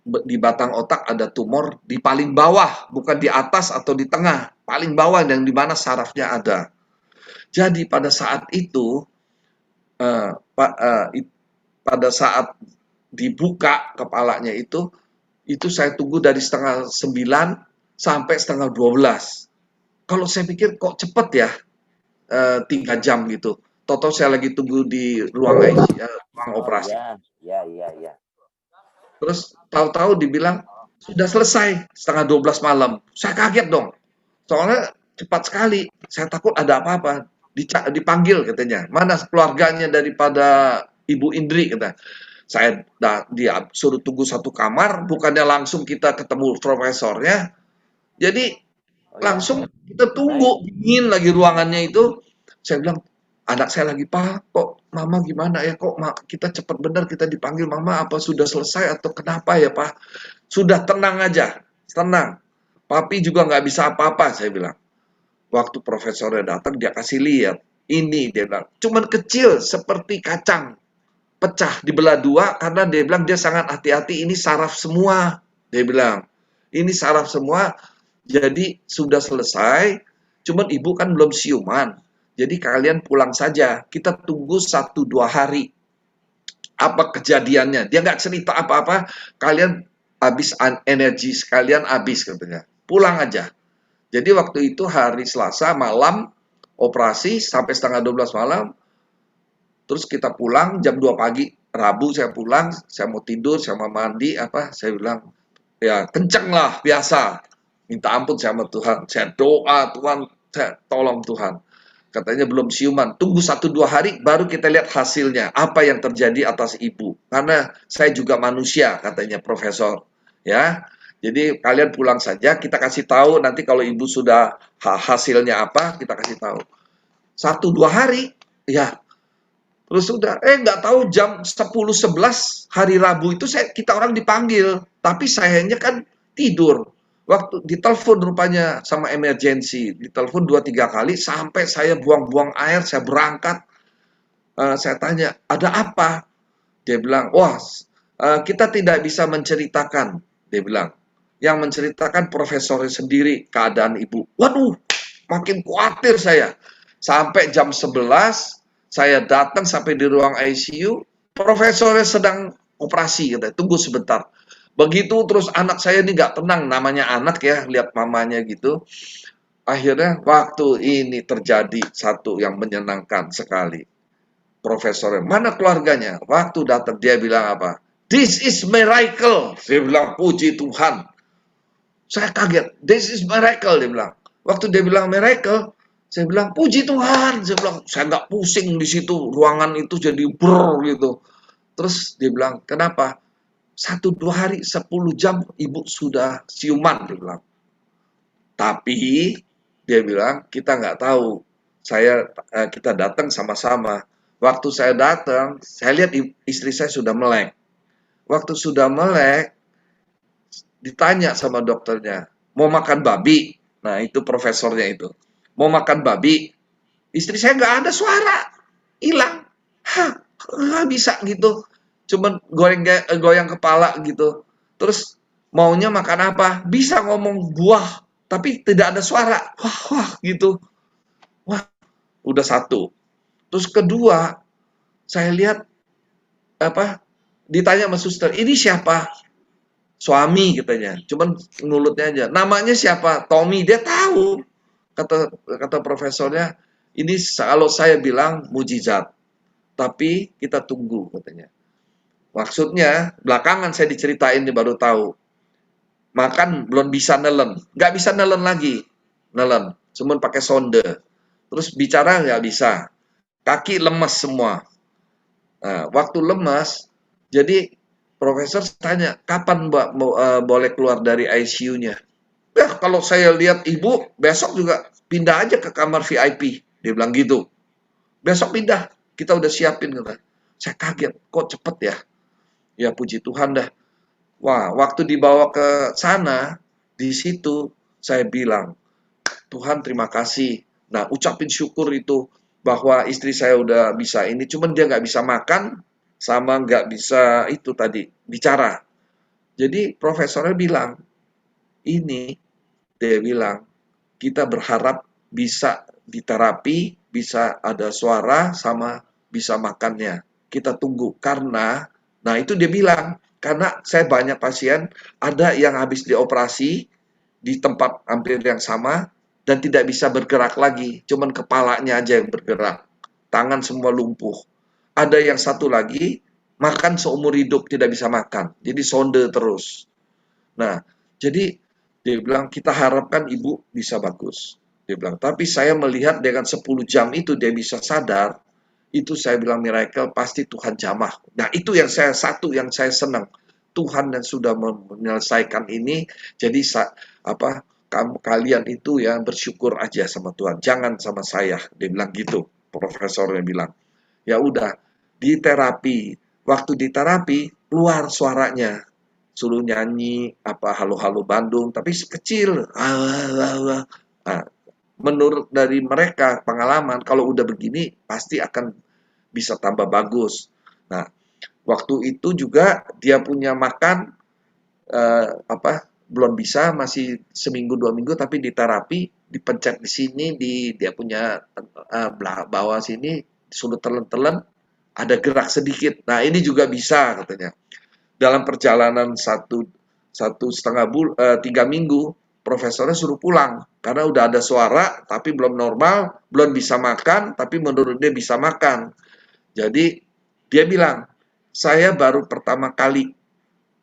Di batang otak ada tumor di paling bawah, bukan di atas atau di tengah, paling bawah yang di mana sarafnya ada. Jadi pada saat itu pada saat dibuka kepalanya itu saya tunggu dari setengah 9 sampai setengah 12. Kalau saya pikir kok cepet ya, 3 jam gitu. Toto saya lagi tunggu di ruang ICU, ruang operasi. Iya. Terus tahu-tahu dibilang sudah selesai setengah 12 malam. Saya kaget dong. Soalnya cepat sekali. Saya takut ada apa-apa. Dipanggil katanya. Mana keluarganya daripada Ibu Indri kata. Saya dia suruh tunggu satu kamar, bukannya langsung kita ketemu profesornya. Jadi langsung kita tunggu, dingin lagi ruangannya itu. Saya bilang, anak saya lagi, Pak, kok Mama gimana ya? Kok kita cepat benar kita dipanggil Mama, apa sudah selesai atau kenapa ya Pak? Sudah tenang aja, tenang. Papi juga nggak bisa apa-apa, saya bilang. Waktu profesornya datang, dia kasih lihat. Ini, dia bilang, cuman kecil seperti kacang. Pecah, dibelah 2, karena dia bilang dia sangat hati-hati, ini saraf semua. Dia bilang, ini saraf semua, jadi sudah selesai, cuman ibu kan belum siuman. Jadi kalian pulang saja, kita tunggu 1-2 hari. Apa kejadiannya? Dia nggak cerita apa-apa, kalian habis energi sekalian habis katanya. Pulang aja. Jadi waktu itu hari Selasa malam, operasi sampai setengah 12 malam, terus kita pulang jam 2 pagi, Rabu saya pulang, saya mau tidur, saya mau mandi, saya bilang, ya kenceng lah, biasa. Minta ampun sama Tuhan, saya doa, Tuhan, saya tolong Tuhan. Katanya belum siuman, tunggu 1-2 hari, baru kita lihat hasilnya, apa yang terjadi atas ibu. Karena saya juga manusia, katanya profesor. Ya, jadi kalian pulang saja, kita kasih tahu, nanti kalau ibu sudah hasilnya apa, kita kasih tahu. 1-2 hari, ya. Terus sudah, nggak tahu jam 10-11 hari Rabu itu kita orang dipanggil, tapi sayangnya kan tidur. Waktu ditelepon rupanya sama emergency, ditelepon 2-3 kali sampai saya buang-buang air, saya berangkat. Saya tanya, ada apa? Dia bilang, wah kita tidak bisa menceritakan. Dia bilang, yang menceritakan profesornya sendiri keadaan ibu. Waduh, makin khawatir saya. Sampai jam 11, saya datang sampai di ruang ICU, profesornya sedang operasi, katanya, tunggu sebentar. Begitu terus anak saya ini nggak tenang, namanya anak ya, lihat mamanya gitu. Akhirnya waktu ini terjadi satu yang menyenangkan sekali. Profesornya, mana keluarganya? Waktu datang dia bilang apa? This is miracle. Dia bilang, puji Tuhan. Saya kaget, this is miracle, dia bilang. Waktu dia bilang miracle, saya bilang, puji Tuhan. Saya bilang, saya nggak pusing di situ. Ruangan itu jadi brrr gitu. Terus dia bilang, kenapa? 1-2 hari, 10 jam, ibu sudah siuman. Dia bilang. Tapi, dia bilang, kita nggak tahu. Kita datang sama-sama. Waktu saya datang, saya lihat istri saya sudah melek. Waktu sudah melek, ditanya sama dokternya, mau makan babi? Nah, itu profesornya itu. Mau makan babi, istri saya nggak ada suara, hilang. Nggak bisa gitu, cuman goyang kepala gitu. Terus maunya makan apa? Bisa ngomong buah, tapi tidak ada suara. Wah gitu. Wah, udah satu. Terus kedua, saya lihat ditanya sama suster, ini siapa? Suami katanya, cuman mulutnya aja. Namanya siapa? Tommy, dia tahu. Kata profesornya, ini kalau saya bilang mujizat, tapi kita tunggu katanya. Maksudnya belakangan saya diceritain dia baru tahu. Makan belum bisa nelen, nggak bisa nelen lagi, cuman pakai sonde. Terus bicara nggak bisa, kaki lemas semua. Nah, waktu lemas, jadi profesor tanya, kapan Mbak boleh keluar dari ICU-nya? Kalau saya lihat ibu, besok juga pindah aja ke kamar VIP. Dia bilang gitu. Besok pindah, kita udah siapin. Kata. Saya kaget, kok cepet ya? Ya puji Tuhan dah. Wah, waktu dibawa ke sana, di situ saya bilang, Tuhan terima kasih. Nah, ucapin syukur itu bahwa istri saya udah bisa ini, cuman dia nggak bisa makan sama nggak bisa itu tadi bicara. Jadi profesornya bilang, ini dia bilang kita berharap bisa diterapi, bisa ada suara sama bisa makannya. Kita tunggu karena, nah itu dia bilang, karena saya banyak pasien ada yang habis dioperasi di tempat hampir yang sama dan tidak bisa bergerak lagi, cuman kepalanya aja yang bergerak, tangan semua lumpuh. Ada yang satu lagi makan seumur hidup tidak bisa makan, jadi sonde terus. Nah, jadi dia bilang kita harapkan ibu bisa bagus. Dia bilang, tapi saya melihat dengan 10 jam itu dia bisa sadar, itu saya bilang miracle pasti Tuhan jamah. Nah, itu yang saya senang. Tuhan yang sudah menyelesaikan ini, jadi kalian itu ya bersyukur aja sama Tuhan, jangan sama saya. Dia bilang gitu, profesornya bilang. Ya udah, di terapi, waktu di terapi keluar suaranya, suruh nyanyi apa halo-halo Bandung, tapi kecil. Nah, menurut dari mereka pengalaman kalau udah begini pasti akan bisa tambah bagus. Nah, waktu itu juga dia punya makan belum bisa, masih seminggu 2 minggu, tapi di terapi dipencet di sini, dia punya bawah sini sudah telan-telan ada gerak sedikit. Nah, ini juga bisa katanya. Dalam perjalanan 3 minggu, profesornya suruh pulang karena udah ada suara tapi belum normal, belum bisa makan, tapi menurut dia bisa makan. Jadi dia bilang, saya baru pertama kali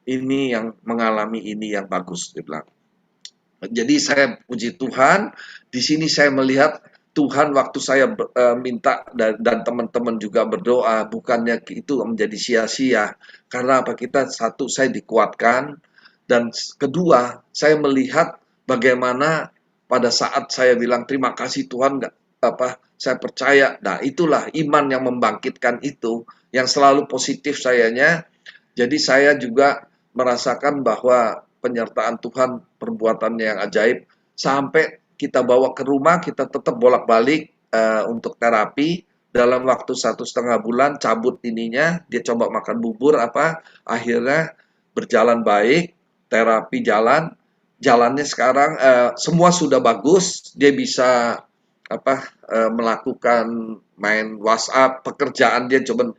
ini yang mengalami ini yang bagus, dia bilang. Jadi saya puji Tuhan, di sini saya melihat Tuhan waktu saya minta dan teman-teman juga berdoa, bukannya itu menjadi sia-sia. Karena apa? Satu, saya dikuatkan, dan kedua, saya melihat bagaimana pada saat saya bilang terima kasih Tuhan, saya percaya. Nah, itulah iman yang membangkitkan itu, yang selalu positif sayanya. Jadi saya juga merasakan bahwa penyertaan Tuhan, perbuatannya yang ajaib, sampai kita bawa ke rumah, kita tetap bolak-balik untuk terapi. Dalam waktu 1,5 bulan cabut ininya, dia coba makan bubur akhirnya berjalan baik, terapi jalannya sekarang semua sudah bagus, dia bisa melakukan main WhatsApp, pekerjaan dia cuma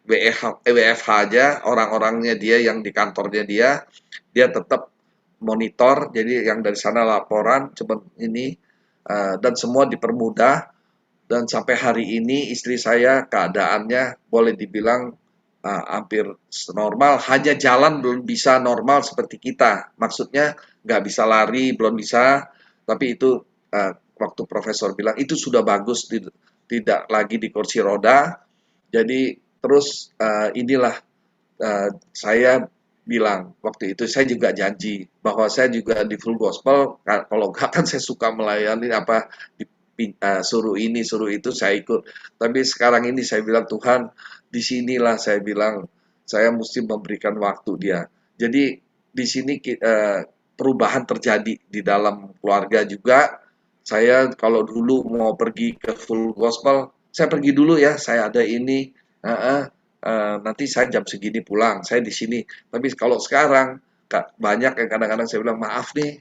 WFH aja, orang-orangnya dia yang di kantornya dia tetap monitor, jadi yang dari sana laporan cuma ini, dan semua dipermudah, dan sampai hari ini istri saya keadaannya boleh dibilang hampir normal, hanya jalan belum bisa normal seperti kita, maksudnya nggak bisa lari, belum bisa, tapi itu waktu profesor bilang itu sudah bagus, tidak lagi di kursi roda. Jadi terus inilah saya bilang waktu itu, saya juga janji bahwa saya juga di Full Gospel, kalau enggak kan saya suka melayani suruh ini suruh itu saya ikut, tapi sekarang ini saya bilang Tuhan, disinilah saya bilang saya mesti memberikan waktu dia. Jadi di sini perubahan terjadi di dalam keluarga juga. Saya kalau dulu mau pergi ke Full Gospel, saya pergi dulu ya, saya ada ini, nanti saya jam segini pulang, saya di sini. Tapi kalau sekarang banyak yang kadang-kadang saya bilang maaf nih,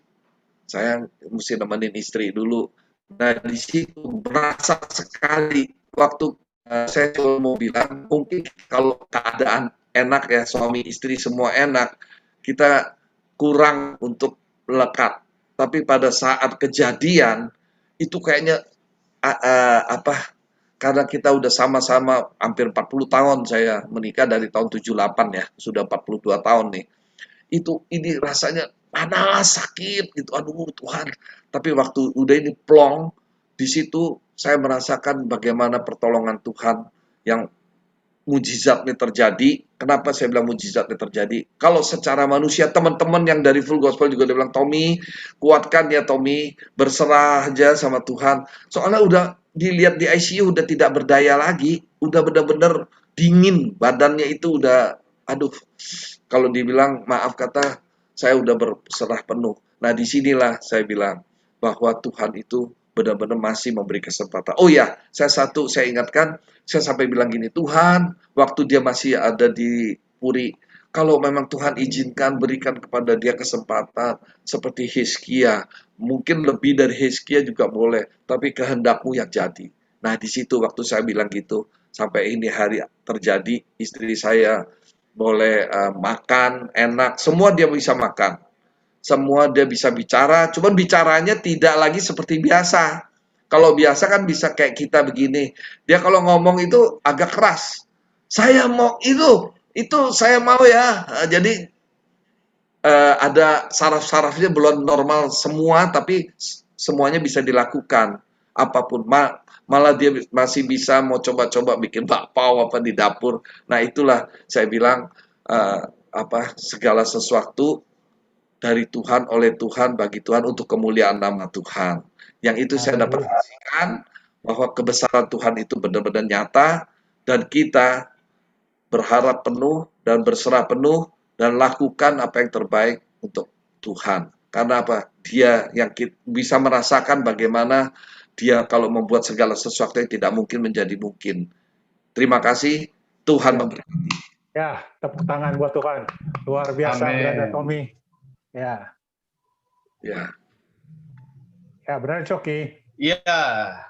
saya mesti nemenin istri dulu. Nah, di situ berasa sekali waktu saya cuma mau bilang, mungkin kalau keadaan enak ya, suami istri semua enak, kita kurang untuk melekat. Tapi pada saat kejadian itu kayaknya karena kita udah sama-sama hampir 40 tahun, saya menikah dari tahun 78 ya, sudah 42 tahun nih. Ini rasanya panas, sakit gitu, aduh Tuhan. Tapi waktu udah ini plong, di situ saya merasakan bagaimana pertolongan Tuhan yang mujizatnya terjadi. Kenapa saya bilang mujizatnya terjadi? Kalau secara manusia, teman-teman yang dari Full Gospel juga dia bilang, Tommy, kuatkan ya Tommy, berserah aja sama Tuhan. Soalnya udah dilihat di ICU udah tidak berdaya lagi, udah benar-benar dingin, badannya itu udah aduh, kalau dibilang maaf kata, saya udah berserah penuh. Nah, disinilah saya bilang bahwa Tuhan itu benar-benar masih memberi kesempatan. Oh ya, saya ingatkan, saya sampai bilang gini, Tuhan, waktu dia masih ada di Puri, kalau memang Tuhan izinkan, berikan kepada dia kesempatan seperti Hizkia, mungkin lebih dari Hizkia juga boleh, tapi kehendakmu yang jadi. Nah, di situ waktu saya bilang gitu, sampai ini hari terjadi, istri saya boleh makan enak, semua dia bisa makan, semua dia bisa bicara, cuman bicaranya tidak lagi seperti biasa. Kalau biasa kan bisa kayak kita begini, dia kalau ngomong itu agak keras, saya mau itu saya mau ya. Jadi ada saraf-sarafnya belum normal semua, tapi semuanya bisa dilakukan apapun. Malah dia masih bisa mau coba-coba bikin bakpao apa di dapur. Nah, itulah saya bilang segala sesuatu dari Tuhan, oleh Tuhan, bagi Tuhan, untuk kemuliaan nama Tuhan. Yang itu saya dapat saksikan bahwa kebesaran Tuhan itu benar-benar nyata, dan kita berharap penuh dan berserah penuh dan lakukan apa yang terbaik untuk Tuhan. Karena apa? Dia yang bisa merasakan bagaimana dia kalau membuat segala sesuatu yang tidak mungkin menjadi mungkin. Terima kasih, Tuhan memberkati. Ya, tepuk tangan buat Tuhan. Luar biasa, Brother Tommy. Ya. Ya. Ya, Brother Coki. Iya,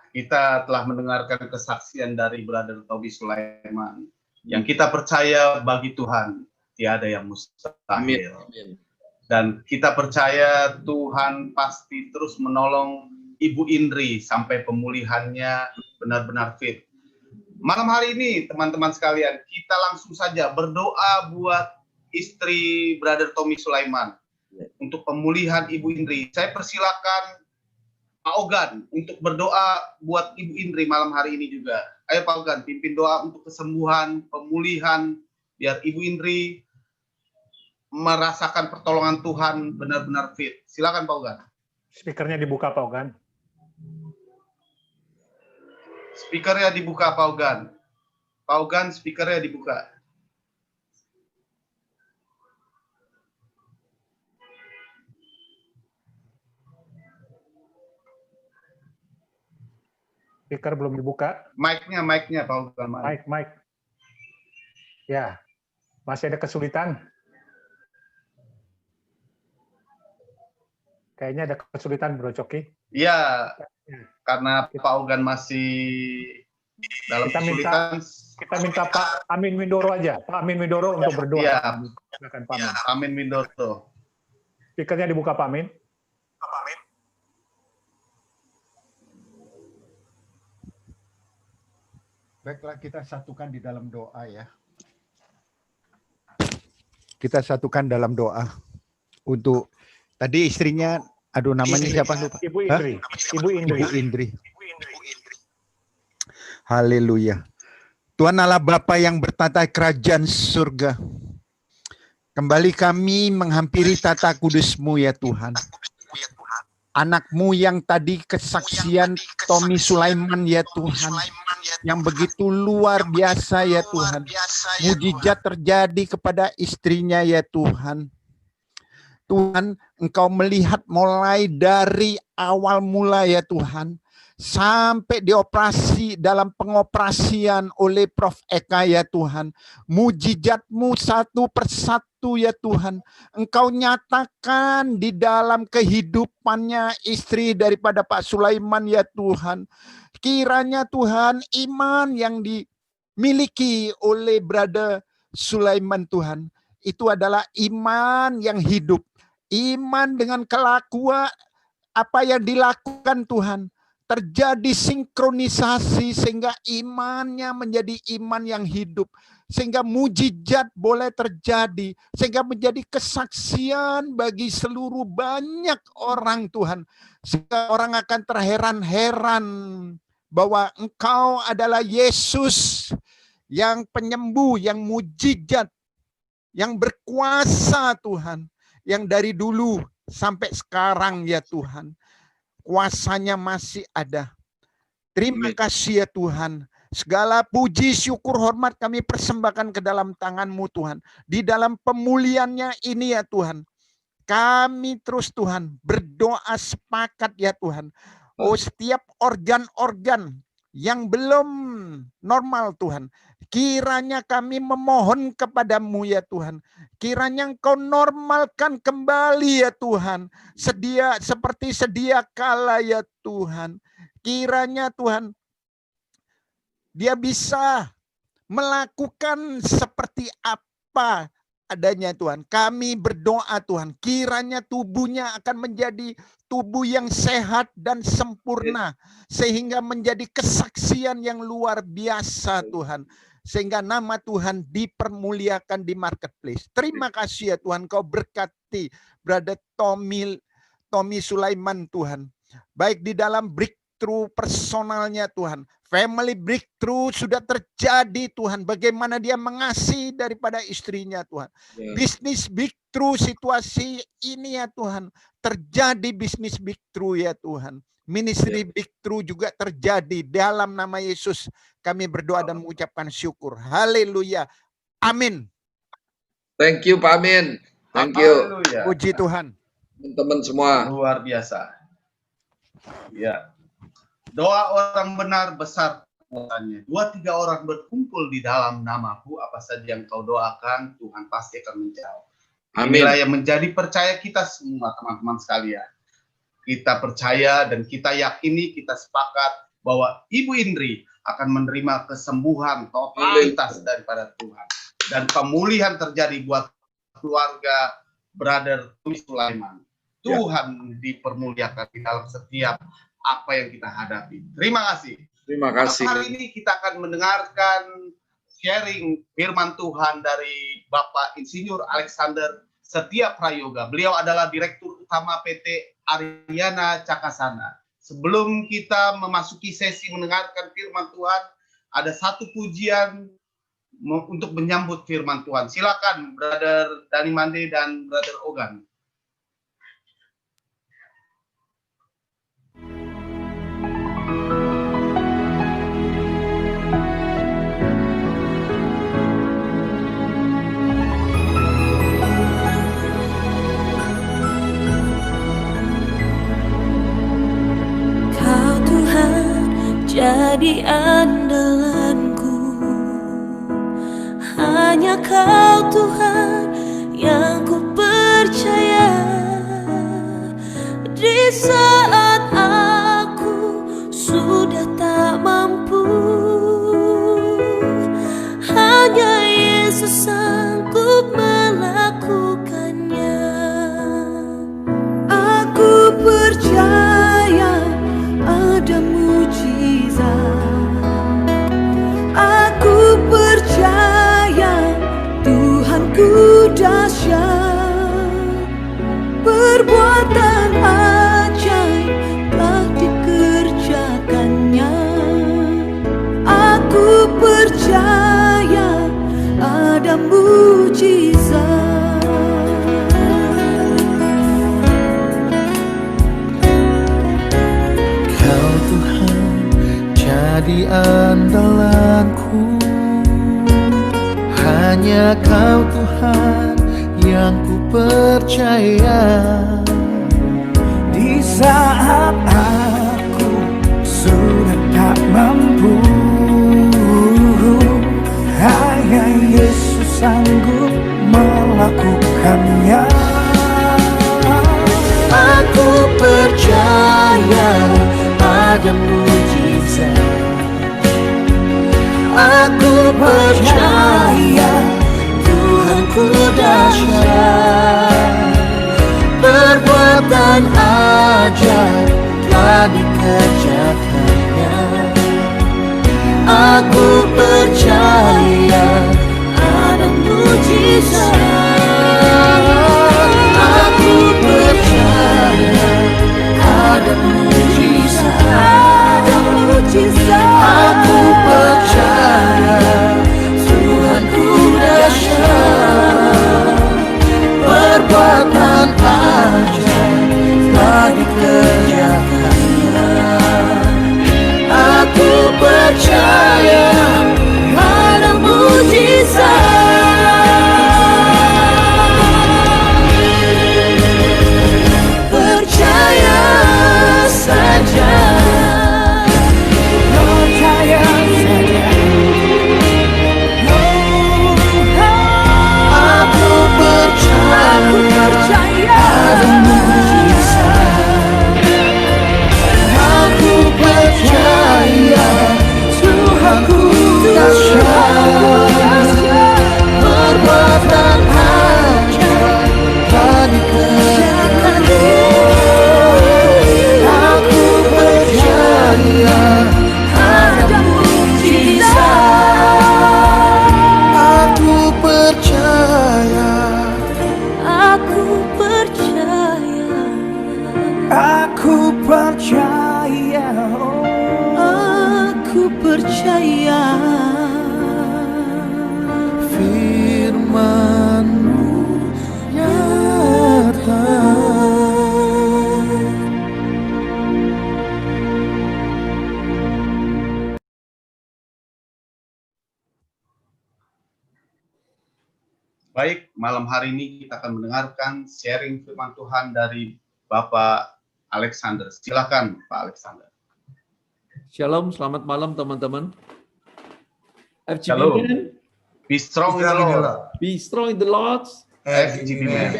kita telah mendengarkan kesaksian dari Brother Tommy Sulaiman. Yang kita percaya bagi Tuhan tiada yang mustahil. Amin. Dan kita percaya Tuhan pasti terus menolong Ibu Indri sampai pemulihannya benar-benar fit. Malam hari ini teman-teman sekalian, kita langsung saja berdoa buat istri Brother Tommy Sulaiman untuk pemulihan Ibu Indri. Saya persilakan Pak Ogan untuk berdoa buat Ibu Indri malam hari ini juga. Ayo Pak Ogan, pimpin doa untuk kesembuhan, pemulihan, biar Ibu Indri merasakan pertolongan Tuhan benar-benar fit. Silakan Pak Ogan. Speakernya dibuka Pak Ogan. Speakernya dibuka Pak Ogan. Pak Ogan, speakernya dibuka. Speaker belum dibuka. Mic-nya Pak Ogan. Mic. Ya, masih ada kesulitan. Kayaknya ada kesulitan, Bro Coki. Iya, karena Pak Ogan masih dalam kesulitan. Kita minta Pak Amin Windoro aja. Pak Amin Windoro untuk berdoa. Iya, silakan Pak Amin. Amin Windoro. Speakernya dibuka Pak Amin. Baiklah, kita satukan di dalam doa ya. Kita satukan dalam doa untuk tadi istrinya, aduh namanya siapa lupa? Ibu Indri. Ibu Indri. Haleluya. Tuhan Allah Bapa yang bertata kerajaan surga, kembali kami menghampiri tata kudus-Mu ya Tuhan. Anak-Mu yang tadi kesaksian Tommy Sulaiman ya Tuhan, yang begitu luar biasa ya Tuhan. Mujizat terjadi kepada istrinya ya Tuhan. Tuhan, Engkau melihat mulai dari awal mula ya Tuhan, sampai dioperasi dalam pengoperasian oleh Prof. Eka ya Tuhan. Mujizat-Mu satu persatu ya Tuhan. Engkau nyatakan di dalam kehidupannya istri daripada Pak Sulaiman ya Tuhan. Kiranya Tuhan, iman yang dimiliki oleh Brother Sulaiman Tuhan, itu adalah iman yang hidup. Iman dengan kelakuan apa yang dilakukan Tuhan. Terjadi sinkronisasi sehingga imannya menjadi iman yang hidup. Sehingga mujizat boleh terjadi. Sehingga menjadi kesaksian bagi seluruh banyak orang Tuhan. Sehingga orang akan terheran-heran bahwa Engkau adalah Yesus yang penyembuh, yang mujizat, yang berkuasa Tuhan. Yang dari dulu sampai sekarang ya Tuhan. Kuasanya masih ada. Terima kasih ya Tuhan. Segala puji, syukur, hormat kami persembahkan ke dalam tangan-Mu Tuhan. Di dalam pemulihannya ini ya Tuhan, kami terus Tuhan berdoa sepakat ya Tuhan. Oh, setiap organ-organ yang belum normal Tuhan, kiranya kami memohon kepadamu ya Tuhan. Kiranya Engkau normalkan kembali ya Tuhan. Seperti sedia kala ya Tuhan. Kiranya Tuhan, dia bisa melakukan seperti apa adanya Tuhan. Kami berdoa Tuhan, kiranya tubuhnya akan menjadi tubuh yang sehat dan sempurna. Sehingga menjadi kesaksian yang luar biasa Tuhan. Sehingga nama Tuhan dipermuliakan di marketplace. Terima kasih ya Tuhan, Kau berkati Brother Tommy Sulaiman Tuhan. Baik di dalam breakthrough personalnya Tuhan. Family breakthrough sudah terjadi Tuhan. Bagaimana dia mengasihi daripada istrinya Tuhan. Bisnis breakthrough situasi ini ya Tuhan. Terjadi bisnis breakthrough ya Tuhan. Ministry breakthrough juga terjadi. Dalam nama Yesus kami berdoa dan mengucapkan syukur. Haleluya. Amin. Thank you Pak Amin. Thank you. Haleluya. Puji Tuhan. Teman-teman semua. Luar biasa. Ya. Doa orang benar besar kekuatannya. 2-3 orang berkumpul di dalam namaku, apa saja yang kau doakan, Tuhan pasti akan menjawab. Amin. Inilah yang menjadi percaya kita semua, teman-teman sekalian. Kita percaya dan kita yakini, kita sepakat bahwa Ibu Indri akan menerima kesembuhan totalitas daripada Tuhan. Dan pemulihan terjadi buat keluarga Brother Tommy Sulaiman. Tuhan dipermuliakan di dalam setiap apa yang kita hadapi. Terima kasih. Terima kasih. Hari ini kita akan mendengarkan sharing firman Tuhan dari Bapak Insinyur Alexander Setia Prayoga. Beliau adalah Direktur Utama PT Ariana Cakasana. Sebelum kita memasuki sesi mendengarkan firman Tuhan, ada satu pujian untuk menyambut firman Tuhan. Silakan Brother Dani Mande dan Brother Ogan. Jadi andalanku, hanya Kau Tuhan yang ku percaya. Di saat aku sudah tak mampu, hanya Yesus sanggup melakukannya. Aku percaya ada mujizat. Aku percaya Tuhanku dahsyat. Perbuatan ajaib telah dikerjakannya. Aku percaya ada mujizat. Kau Tuhan jadi andalanku, hanya Kau Tuhan yang ku percaya. Di saat aku sudah tak mampu, hanya Yesus sanggup melakukannya. Aku percaya ada mujizat. Aku percaya Tuhanku dahsyat. Perbuatan ajaib telah dikerjakannya. Aku percaya ada mujizat. Aku percaya ada mujizat. Aku percaya Tuhanku dahsyat. Perbuatan ajaib telah dikerjakannya. Aku percaya ada mujizat. Aku percaya, Aku percaya, Aku percaya, aku percaya. firman-Mu nyata. Baik, malam hari ini kita akan mendengarkan sharing firman Tuhan dari Bapak Alexander. Silakan Pak Alexander. Shalom, selamat malam teman-teman. FGB Shalom. Man, Be strong in the Lord. be strong in the Lord. FGB Man.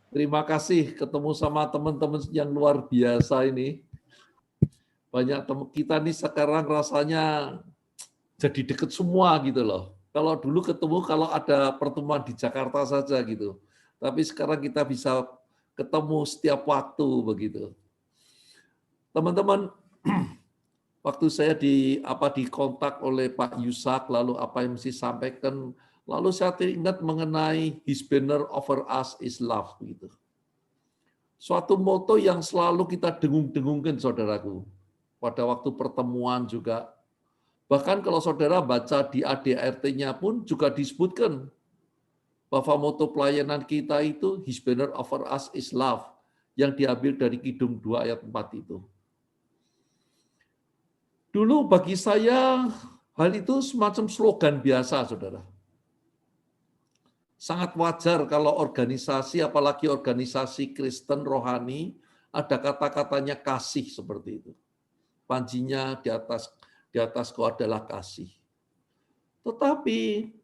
Terima kasih ketemu sama teman-teman yang luar biasa ini. Banyak teman kita nih sekarang rasanya jadi deket semua gitu loh. Kalau dulu ketemu kalau ada pertemuan di Jakarta saja gitu. Tapi sekarang kita bisa ketemu setiap waktu begitu. Teman-teman, waktu saya dikontak oleh Pak Yusak, lalu apa yang mesti sampaikan, lalu saya teringat mengenai His banner over us is love gitu. Suatu moto yang selalu kita dengung-dengungkan, saudaraku. Pada waktu pertemuan juga. Bahkan kalau saudara baca di ADRT-nya pun juga disebutkan bahwa moto pelayanan kita itu His banner over us is love, yang diambil dari Kidung 2 ayat 4 itu. Dulu bagi saya hal itu semacam slogan biasa, saudara. Sangat wajar kalau organisasi, apalagi organisasi Kristen rohani, ada kata-katanya kasih seperti itu. Panjinya di atasku adalah kasih. Tetapi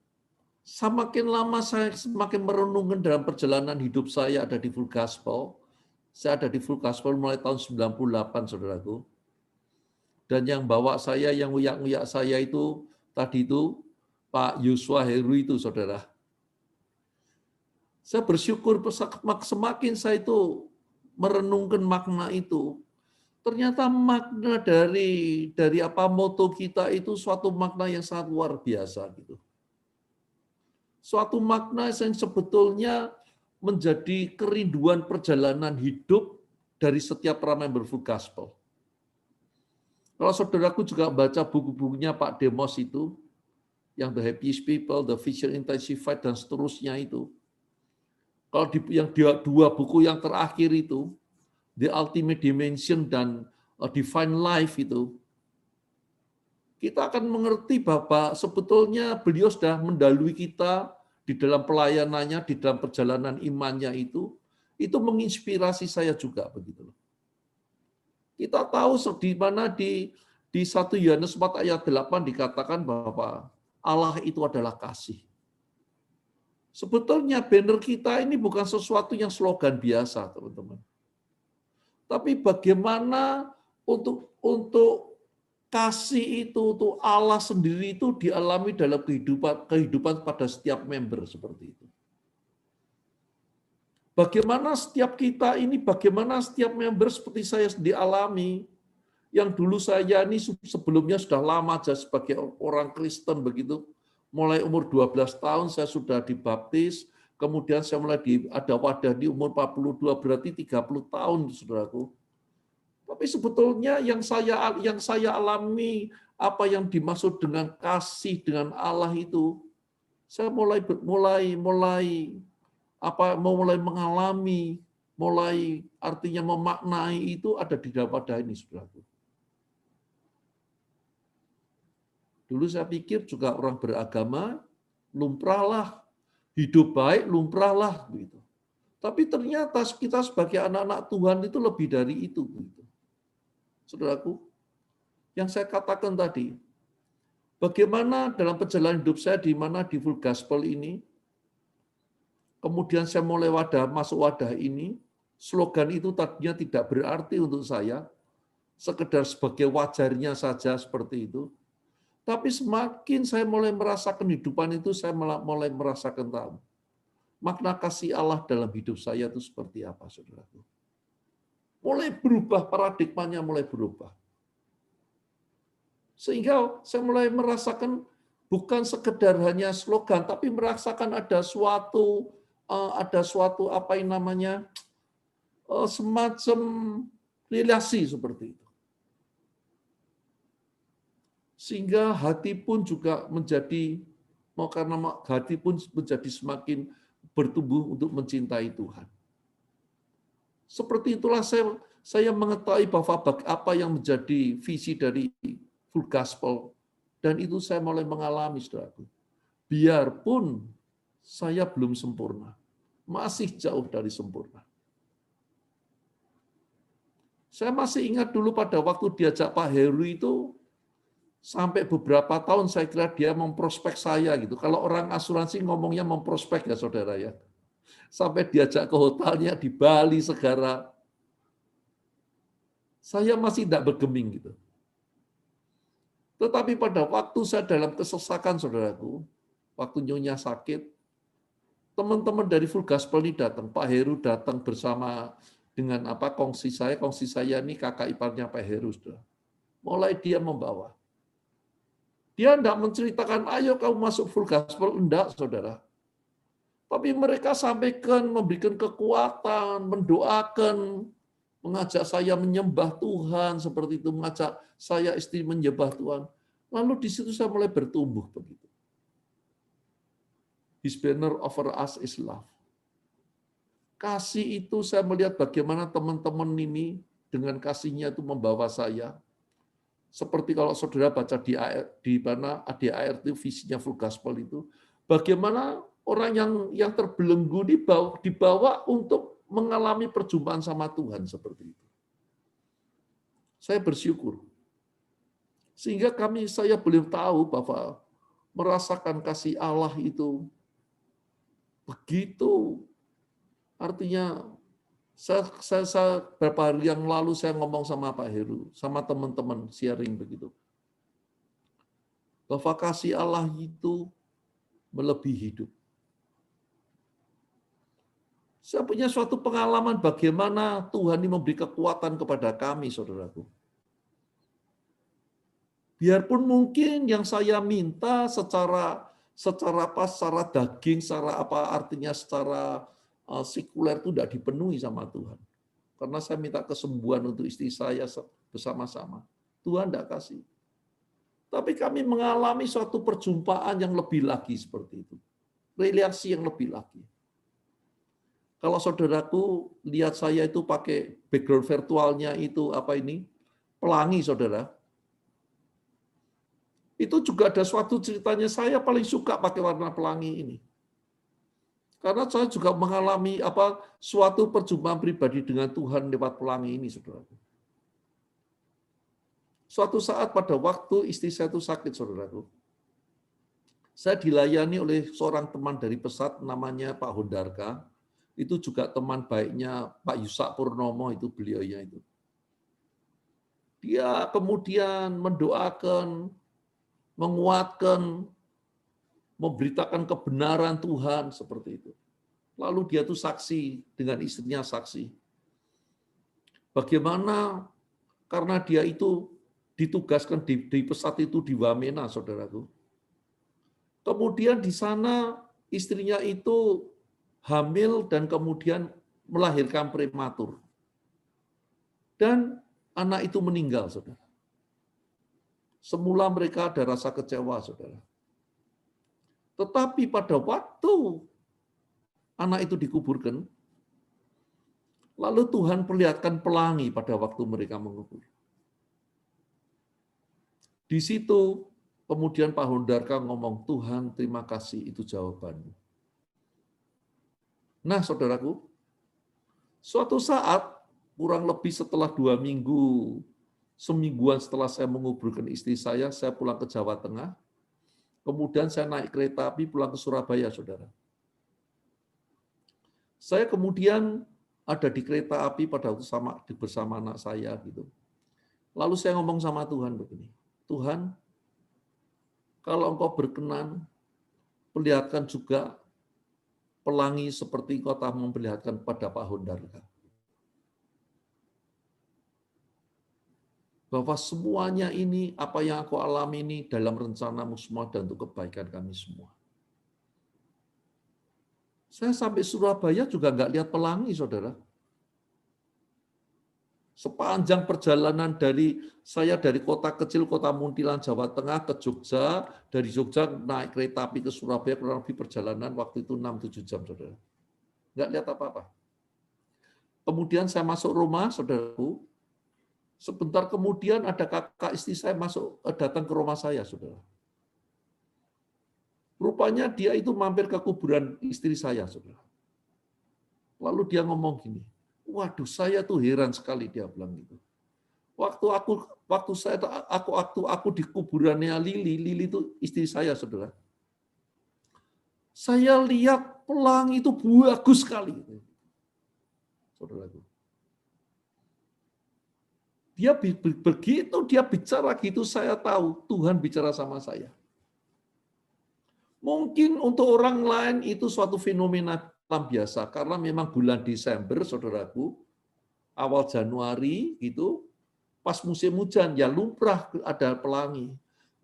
semakin lama saya semakin merenungkan dalam perjalanan hidup saya ada di Full Gospel. Saya ada di Full Gospel mulai tahun 98, saudaraku. Dan yang bawa saya, yang nguyak-nguyak saya itu, tadi itu Pak Yosua Heru itu, saudara. Saya bersyukur semakin saya itu merenungkan makna itu, ternyata makna dari apa moto kita itu suatu makna yang sangat luar biasa gitu. Suatu makna yang sebetulnya menjadi kerinduan perjalanan hidup dari setiap para member Full Gospel. Kalau saudaraku juga baca buku-bukunya Pak Demos itu, yang The Happiest People, The Vision Intensified, dan seterusnya itu. Kalau yang dua buku yang terakhir itu, The Ultimate Dimension dan Divine Life itu, kita akan mengerti bahwa sebetulnya beliau sudah mendalui kita di dalam pelayanannya, di dalam perjalanan imannya itu menginspirasi saya juga begitu. Kita tahu di mana di 1 Yohanes 4 ayat 8 dikatakan bahwa Allah itu adalah kasih. Sebetulnya banner kita ini bukan sesuatu yang slogan biasa, teman-teman. Tapi bagaimana untuk kasih itu, untuk Allah sendiri itu dialami dalam kehidupan pada setiap member seperti itu. Bagaimana setiap kita ini, bagaimana setiap member seperti saya dialami, yang dulu saya ini sebelumnya sudah lama aja sebagai orang Kristen begitu, mulai umur 12 tahun saya sudah dibaptis, kemudian saya mulai ada wadah di umur 42, berarti 30 tahun, saudaraku. Tapi sebetulnya yang saya alami, apa yang dimaksud dengan kasih dengan Allah itu, saya mulai mengalami, artinya memaknai itu ada di dalam wadah ini, saudaraku. Dulu saya pikir juga orang beragama, lumrahlah, hidup baik, lumrahlah. Gitu. Tapi ternyata kita sebagai anak-anak Tuhan itu lebih dari itu. Gitu. Saudaraku, yang saya katakan tadi, bagaimana dalam perjalanan hidup saya di mana di Full Gospel ini, kemudian saya mulai masuk wadah ini, slogan itu tadinya tidak berarti untuk saya, sekedar sebagai wajarnya saja seperti itu. Tapi semakin saya mulai merasakan kehidupan itu, saya mulai merasakan tahu makna kasih Allah dalam hidup saya itu seperti apa, saudaraku. Mulai berubah, paradigmanya mulai berubah. Sehingga saya mulai merasakan bukan sekedar hanya slogan, tapi merasakan ada suatu apa yang namanya semacam relasi seperti itu. Sehingga hati pun juga menjadi semakin bertumbuh untuk mencintai Tuhan. Seperti itulah saya mengetahui bahwa apa yang menjadi visi dari Full Gospel, dan itu saya mulai mengalami, saudaraku. Biarpun saya belum sempurna, masih jauh dari sempurna. Saya masih ingat dulu pada waktu diajak Pak Heru itu, sampai beberapa tahun saya kira dia memprospek saya gitu. Kalau orang asuransi ngomongnya memprospek ya saudara ya. Sampai diajak ke hotelnya di Bali segala. Saya masih tidak bergeming gitu. Tetapi pada waktu saya dalam kesesakan saudaraku, waktu nyonya sakit, teman-teman dari Full Gospel ini datang, Pak Heru datang bersama dengan kongsi saya ini kakak iparnya Pak Heru, saudara. Mulai dia membawa. Dia tidak menceritakan, ayo kamu masuk Full Gospel, enggak, saudara. Tapi mereka sampaikan, memberikan kekuatan, mendoakan, mengajak saya menyembah Tuhan, seperti itu, mengajak saya istri menyembah Tuhan. Lalu di situ saya mulai bertumbuh begitu. His banner over us is love. Kasih itu saya melihat bagaimana teman-teman ini dengan kasihnya itu membawa saya. Seperti kalau saudara baca di mana ADAR itu visinya Full Gospel itu, bagaimana orang yang terbelenggu dibawa untuk mengalami perjumpaan sama Tuhan seperti itu. Saya bersyukur. Sehingga saya belum tahu bahwa merasakan kasih Allah itu begitu. Artinya saya beberapa hari yang lalu saya ngomong sama Pak Heru, sama teman-teman sharing begitu. Bahwa kasih Allah itu melebihi hidup. Saya punya suatu pengalaman bagaimana Tuhan ini memberi kekuatan kepada kami, saudaraku. Biarpun mungkin yang saya minta secara daging, secara sekuler itu tidak dipenuhi sama Tuhan. Karena saya minta kesembuhan untuk istri saya bersama-sama. Tuhan tidak kasih. Tapi kami mengalami suatu perjumpaan yang lebih lagi seperti itu. Relasi yang lebih lagi. Kalau saudaraku lihat saya itu pakai background virtualnya itu pelangi, saudara. Itu juga ada suatu ceritanya, saya paling suka pakai warna pelangi ini. Karena saya juga mengalami suatu perjumpaan pribadi dengan Tuhan lewat pelangi ini, saudaraku. Suatu saat pada waktu istri saya itu sakit, saudaraku. Saya dilayani oleh seorang teman dari Pesat, namanya Pak Hondarka. Itu juga teman baiknya Pak Yusak Purnomo, itu beliaunya itu. Dia kemudian mendoakan, menguatkan, memberitakan kebenaran Tuhan seperti itu. Lalu dia tuh saksi dengan istrinya saksi. Bagaimana karena dia itu ditugaskan di Pesat itu di Wamena, saudaraku. Kemudian di sana istrinya itu hamil dan kemudian melahirkan prematur. Dan anak itu meninggal, saudara. Semula mereka ada rasa kecewa, saudara. Tetapi pada waktu anak itu dikuburkan, lalu Tuhan perlihatkan pelangi pada waktu mereka mengubur. Di situ kemudian Pak Hondarka ngomong, Tuhan terima kasih, itu jawabanmu. Nah, saudaraku, suatu saat kurang lebih setelah 2 minggu, semingguan setelah saya menguburkan istri saya pulang ke Jawa Tengah. Kemudian saya naik kereta api pulang ke Surabaya, saudara. Saya kemudian ada di kereta api pada waktu bersama anak saya gitu. Lalu saya ngomong sama Tuhan begini, Tuhan, kalau Engkau berkenan, perlihatkan juga pelangi seperti Engkau telah memperlihatkan pada Pak Hondarka. bahwa semuanya ini, apa yang aku alami ini dalam rencanamu semua dan untuk kebaikan kami semua. Saya sampai Surabaya juga nggak lihat pelangi, saudara. Sepanjang perjalanan saya dari kota kecil, kota Muntilan, Jawa Tengah ke Jogja, dari Jogja naik kereta api ke Surabaya, kurang lebih perjalanan waktu itu 6-7 jam, saudara. Nggak lihat apa-apa. Kemudian saya masuk rumah, saudaraku. Sebentar kemudian ada kakak istri saya datang ke rumah saya, saudara. Rupanya dia itu mampir ke kuburan istri saya, saudara. Lalu dia ngomong gini, waduh, saya tuh heran sekali, dia bilang gitu. Waktu aku di kuburannya Lili itu istri saya, saudara. Saya lihat pelangi itu bagus sekali, saudaraku. Dia begitu dia bicara gitu, saya tahu Tuhan bicara sama saya. Mungkin untuk orang lain itu suatu fenomena alam biasa, karena memang bulan Desember, saudaraku, awal Januari gitu, pas musim hujan ya lumrah ada pelangi.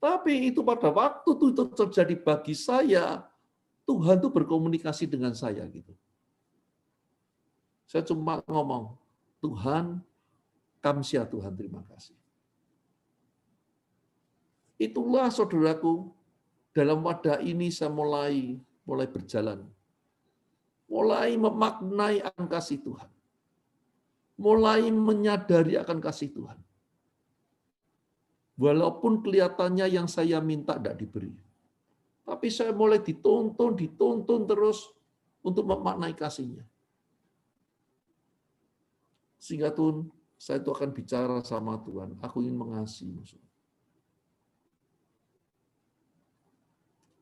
Tapi itu pada waktu itu terjadi bagi saya, Tuhan tuh berkomunikasi dengan saya gitu. Saya cuma ngomong, Tuhan, kamsia Tuhan, terima kasih. Itulah saudaraku, dalam wadah ini saya mulai berjalan. Mulai memaknai akan kasih Tuhan. Mulai menyadari akan kasih Tuhan. Walaupun kelihatannya yang saya minta tidak diberi. Tapi saya mulai dituntun terus untuk memaknai kasih-Nya. Sehingga Tuhan, saya itu akan bicara sama Tuhan, aku ingin mengasihi.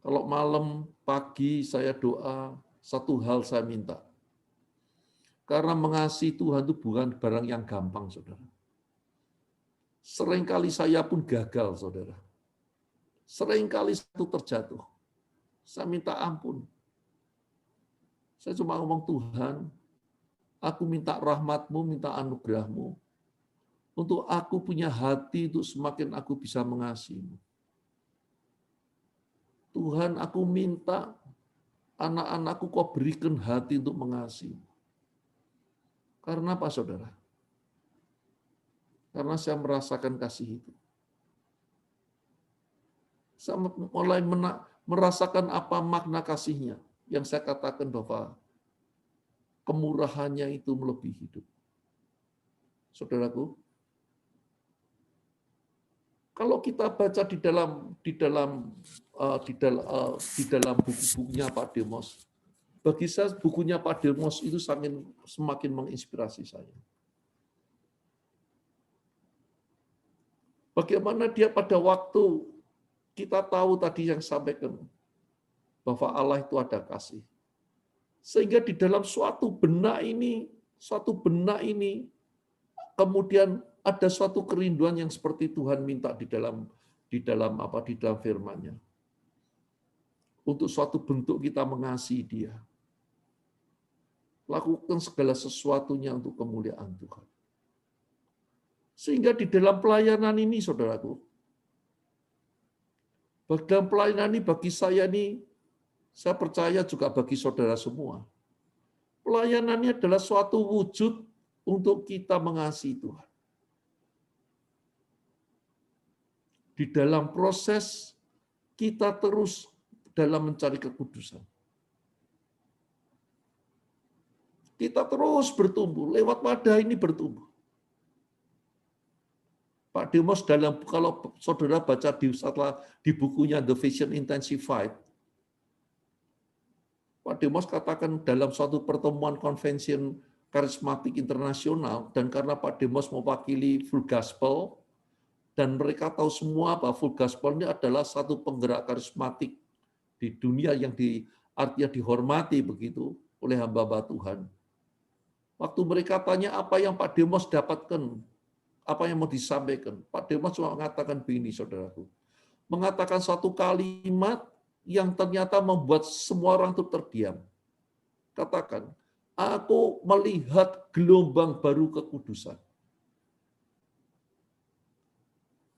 Kalau malam, pagi saya doa, satu hal saya minta. Karena mengasihi Tuhan itu bukan barang yang gampang, saudara. Seringkali saya pun gagal, saudara. Seringkali satu terjatuh. Saya minta ampun. Saya cuma ngomong, Tuhan, aku minta rahmat-Mu, minta anugerah-Mu, untuk aku punya hati untuk semakin aku bisa mengasihi-Mu. Tuhan, aku minta anak-anakku Kau berikan hati untuk mengasihi. Karena apa, saudara? Karena saya merasakan kasih itu. Saya mulai merasakan apa makna kasih-Nya. Yang saya katakan bahwa kemurahannya itu melebihi hidup. Saudaraku, kalau kita baca di dalam buku-bukunya Pak Demos, bagi saya bukunya Pak Demos itu semakin menginspirasi saya. Bagaimana dia pada waktu kita tahu tadi yang sampaikan bahwa Allah itu ada kasih, sehingga di dalam suatu benak ini kemudian ada suatu kerinduan yang seperti Tuhan minta di dalam firman-Nya. Untuk suatu bentuk kita mengasihi Dia. Lakukan segala sesuatunya untuk kemuliaan Tuhan. Sehingga di dalam pelayanan ini, saudaraku, dalam pelayanan ini bagi saya ini, saya percaya juga bagi saudara semua, pelayanannya adalah suatu wujud untuk kita mengasihi Tuhan. Di dalam proses kita terus dalam mencari kekudusan. Kita terus bertumbuh, lewat wadah ini bertumbuh. Pak Demos kalau saudara baca di bukunya The Vision Intensified, Pak Demos katakan dalam suatu pertemuan konvensi karismatik internasional, dan karena Pak Demos mewakili Full Gospel, dan mereka tahu semua bahwa Full Gospel ini adalah satu penggerak karismatik di dunia yang artinya dihormati begitu oleh hamba-hamba Tuhan. Waktu mereka tanya apa yang Pak Demos dapatkan, apa yang mau disampaikan, Pak Demos cuma mengatakan begini, saudaraku. Mengatakan suatu kalimat yang ternyata membuat semua orang itu terdiam. Katakan, aku melihat gelombang baru kekudusan.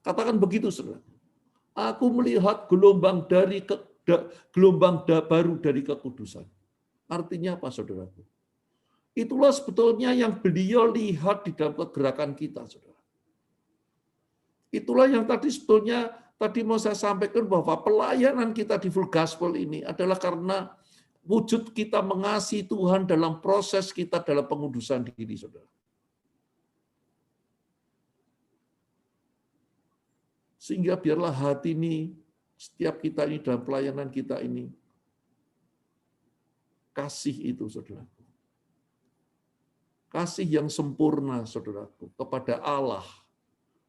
Katakan begitu, saudara. Aku melihat gelombang baru dari kekudusan. Artinya apa, saudaraku? Itulah sebetulnya yang beliau lihat di dalam kegerakan kita, saudara. Itulah yang tadi mau saya sampaikan, bahwa pelayanan kita di Full Gospel ini adalah karena wujud kita mengasihi Tuhan dalam proses kita dalam pengudusan diri, saudara. Sehingga biarlah hati ini, setiap kita ini dalam pelayanan kita ini, kasih itu, saudaraku. Kasih yang sempurna, saudaraku, kepada Allah,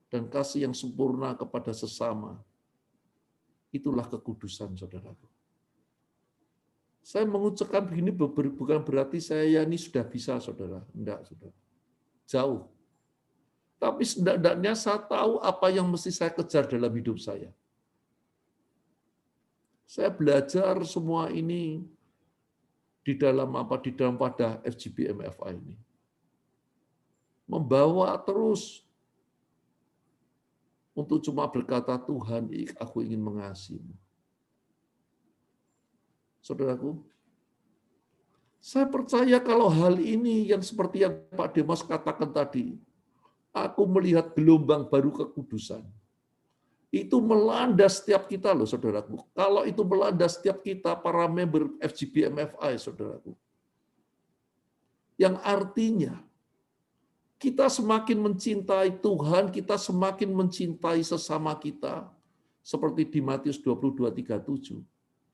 dan kasih yang sempurna kepada sesama. Itulah kekudusan, saudaraku. Saya mengucapkan begini bukan berarti saya ini sudah bisa, saudara. Enggak, saudara. Jauh. Tapi setidaknya saya tahu apa yang mesti saya kejar dalam hidup saya. Saya belajar semua ini di dalam wadah FGBMFI ini. Membawa terus untuk cuma berkata, Tuhan, aku ingin mengasihi-Mu. Saudaraku, saya percaya kalau hal ini yang seperti yang Pak Demas katakan tadi, aku melihat gelombang baru kekudusan. Itu melanda setiap kita loh, saudaraku. Kalau itu melanda setiap kita, para member FGBMFI, saudaraku. Yang artinya, kita semakin mencintai Tuhan, kita semakin mencintai sesama kita. Seperti di Matius 22:37.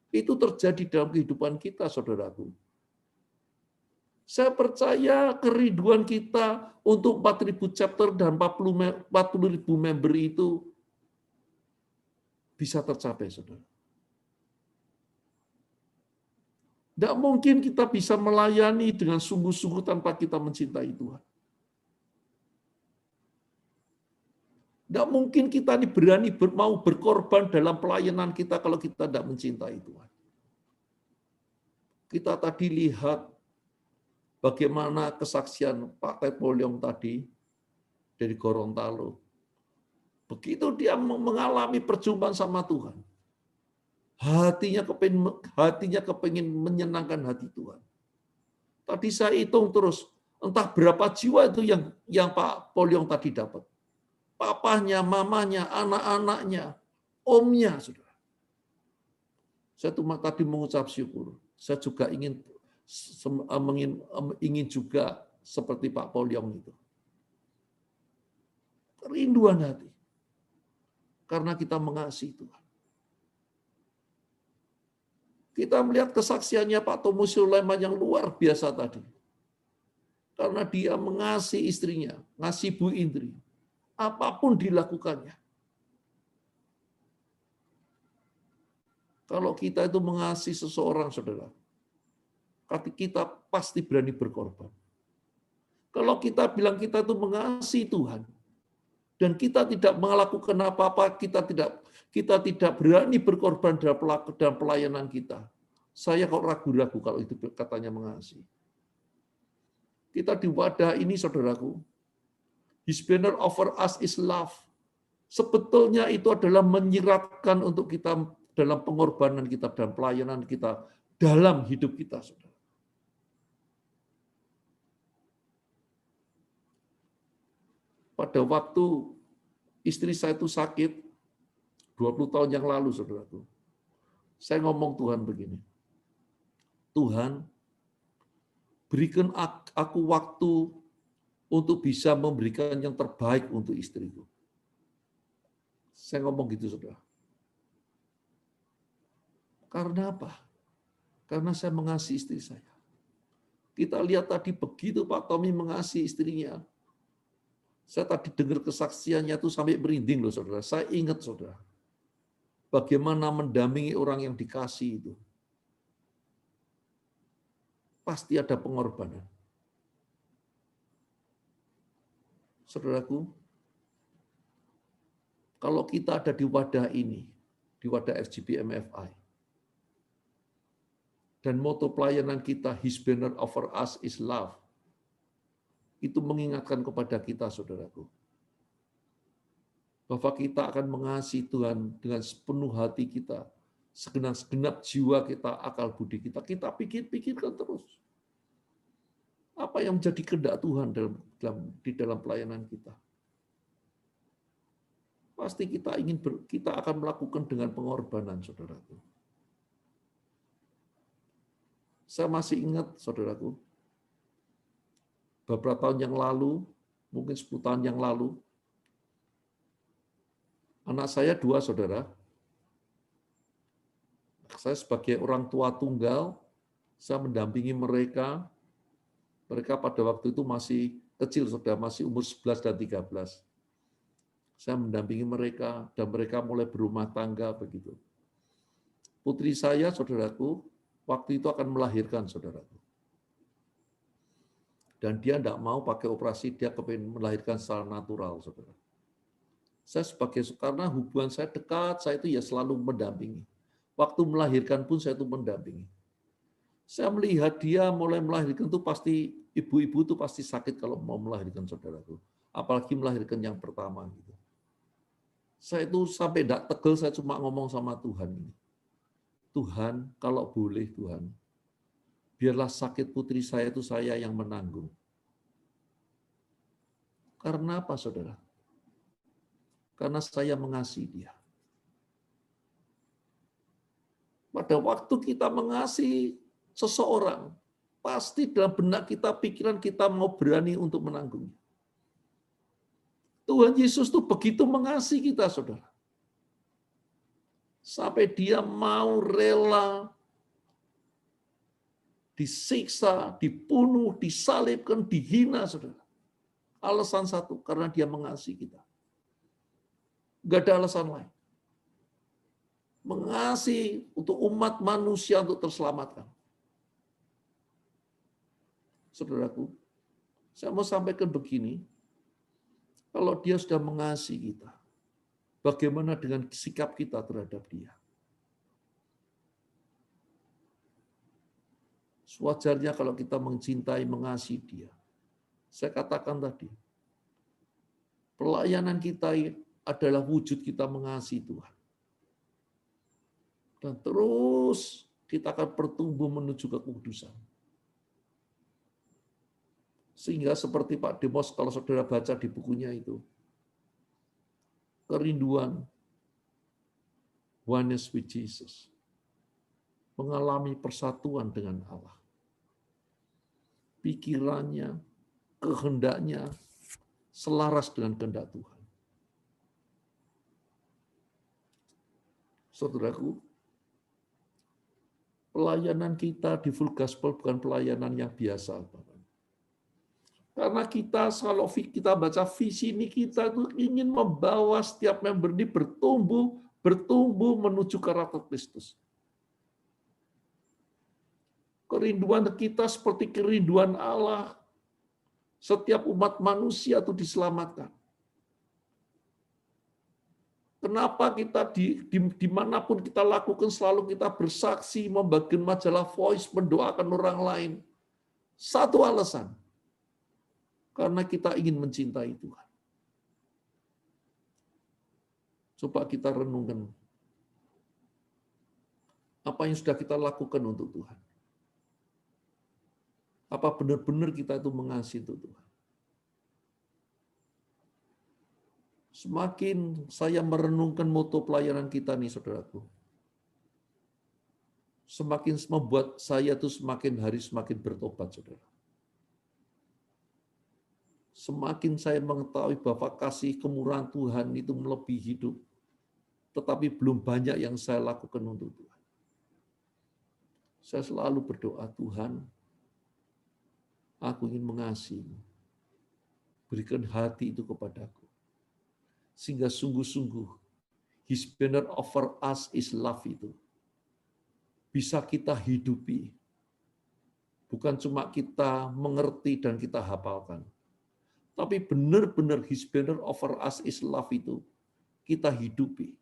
Itu terjadi dalam kehidupan kita, saudaraku. Saya percaya kerinduan kita untuk 4.000 chapter dan 40.000 member itu bisa tercapai, saudara. Tidak mungkin kita bisa melayani dengan sungguh-sungguh tanpa kita mencintai Tuhan. Tidak mungkin kita ini berani mau berkorban dalam pelayanan kita kalau kita tidak mencintai Tuhan. Kita tadi lihat bagaimana kesaksian Pak Tepoleong tadi dari Gorontalo. Begitu dia mengalami perjumpaan sama Tuhan, hatinya kepingin menyenangkan hati Tuhan. Tadi saya hitung terus, entah berapa jiwa itu yang Pak Poleong tadi dapat. Papahnya, mamanya, anak-anaknya, omnya, saudara. Saya tadi mengucap syukur. Saya juga ingin juga seperti Pak Poleong itu. Kerinduan hati. Karena kita mengasihi Tuhan. Kita melihat kesaksiannya Pak Tomo Sulaiman yang luar biasa tadi. Karena dia mengasihi istrinya, ngasihi Bu Indri. Apapun dilakukannya. Kalau kita itu mengasihi seseorang, saudara, kita pasti berani berkorban. Kalau kita bilang kita itu mengasihi Tuhan, dan kita tidak melakukan apa-apa, kita tidak berani berkorban dalam pelayanan kita. Saya kok ragu-ragu kalau itu katanya mengasihi. Kita di wadah ini, saudaraku, His banner over us is love. Sebetulnya itu adalah menyiratkan untuk kita dalam pengorbanan kita, dalam pelayanan kita, dalam hidup kita, saudara. Pada waktu istri saya itu sakit, 20 tahun yang lalu, saudaraku, saya ngomong Tuhan begini, Tuhan, berikan aku waktu untuk bisa memberikan yang terbaik untuk istriku. Saya ngomong gitu, saudara. Karena apa? Karena saya mengasihi istri saya. Kita lihat tadi begitu Pak Tommy mengasihi istrinya. Saya tadi dengar kesaksiannya itu sampai merinding loh, saudara. Saya ingat, saudara, bagaimana mendampingi orang yang dikasih itu. Pasti ada pengorbanan. Saudaraku, kalau kita ada di wadah ini, di wadah FGBMFI, dan moto pelayanan kita, His banner over us is love, itu mengingatkan kepada kita, saudaraku. bahwa kita akan mengasihi Tuhan dengan sepenuh hati kita, segenap jiwa kita, akal budi kita. Kita pikirkan terus. Apa yang menjadi kehendak Tuhan di dalam pelayanan kita. Pasti kita akan melakukan dengan pengorbanan, saudaraku. Saya masih ingat, saudaraku, beberapa tahun yang lalu, mungkin 10 tahun yang lalu, anak saya 2, saudara. Saya sebagai orang tua tunggal, saya mendampingi mereka. Mereka pada waktu itu masih kecil, saudara, masih umur 11 dan 13. Saya mendampingi mereka, dan mereka mulai berumah tangga begitu. Putri saya, saudaraku, waktu itu akan melahirkan, saudaraku. Dan dia tidak mau pakai operasi, dia kepingin melahirkan secara natural, saudara. Saya karena hubungan saya dekat, saya itu ya selalu mendampingi. Waktu melahirkan pun saya itu mendampingi. Saya melihat dia mulai melahirkan itu pasti, ibu-ibu itu pasti sakit kalau mau melahirkan, saudaraku. Apalagi melahirkan yang pertama. Gitu. Saya itu sampai tidak tegel, saya cuma ngomong sama Tuhan ini. Tuhan, kalau boleh Tuhan, biarlah sakit putri saya itu saya yang menanggung. Karena apa, saudara? Karena saya mengasihi dia. Pada waktu kita mengasihi seseorang, pasti dalam benak kita, pikiran kita mau berani untuk menanggungnya. Tuhan Yesus itu begitu mengasihi kita, saudara. Sampai dia mau rela disiksa, dibunuh, disalibkan, dihina, saudara. Alasan satu, karena dia mengasihi kita. Nggak ada alasan lain. Mengasihi untuk umat manusia untuk terselamatkan. Saudaraku, saya mau sampaikan begini, kalau dia sudah mengasihi kita, bagaimana dengan sikap kita terhadap dia? Sewajarnya kalau kita mencintai, mengasihi dia. Saya katakan tadi, pelayanan kita adalah wujud kita mengasihi Tuhan. Dan terus kita akan bertumbuh menuju kekudusan. Sehingga seperti Pak Demos, kalau saudara baca di bukunya itu, kerinduan oneness with Jesus, mengalami persatuan dengan Allah. Pikirannya, kehendaknya selaras dengan kehendak Tuhan. Saudaraku, pelayanan kita di Full Gospel bukan pelayanan yang biasa. Karena kita, kalau kita baca visi ini, kita itu ingin membawa setiap member ini bertumbuh menuju karakter Kristus. Kerinduan kita seperti kerinduan Allah. Setiap umat manusia itu diselamatkan. Kenapa kita dimanapun kita lakukan selalu kita bersaksi, membagikan majalah Voice, mendoakan orang lain. Satu alasan. Karena kita ingin mencintai Tuhan. Coba kita renungkan. Apa yang sudah kita lakukan untuk Tuhan? Apa benar-benar kita itu mengasihi Tuhan? Semakin saya merenungkan moto pelayanan kita nih, saudaraku, semakin membuat saya tuh semakin hari semakin bertobat, saudara. Semakin saya mengetahui bahwa kasih kemurahan Tuhan itu melebihi hidup, tetapi belum banyak yang saya lakukan untuk Tuhan. Saya selalu berdoa, Tuhan, aku ingin mengasihi-Mu. Berikan hati itu kepadaku. Sehingga sungguh-sungguh His banner over us is love itu bisa kita hidupi. Bukan cuma kita mengerti dan kita hafalkan. Tapi benar-benar His banner over us is love itu kita hidupi.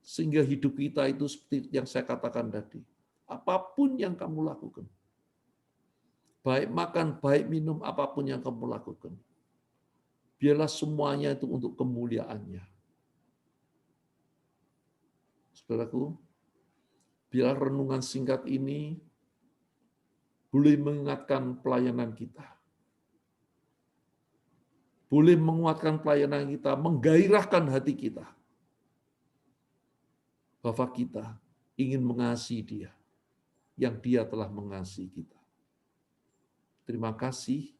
Sehingga hidup kita itu seperti yang saya katakan tadi. Apapun yang kamu lakukan. Baik makan, baik minum, apapun yang kamu lakukan. biarlah semuanya itu untuk kemuliaan-Nya. Saudaraku, biarlah renungan singkat ini boleh mengingatkan pelayanan kita. Boleh menguatkan pelayanan kita, menggairahkan hati kita. Bahwa kita ingin mengasihi Dia, yang Dia telah mengasihi kita. Terima kasih,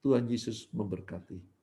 Tuhan Yesus memberkati.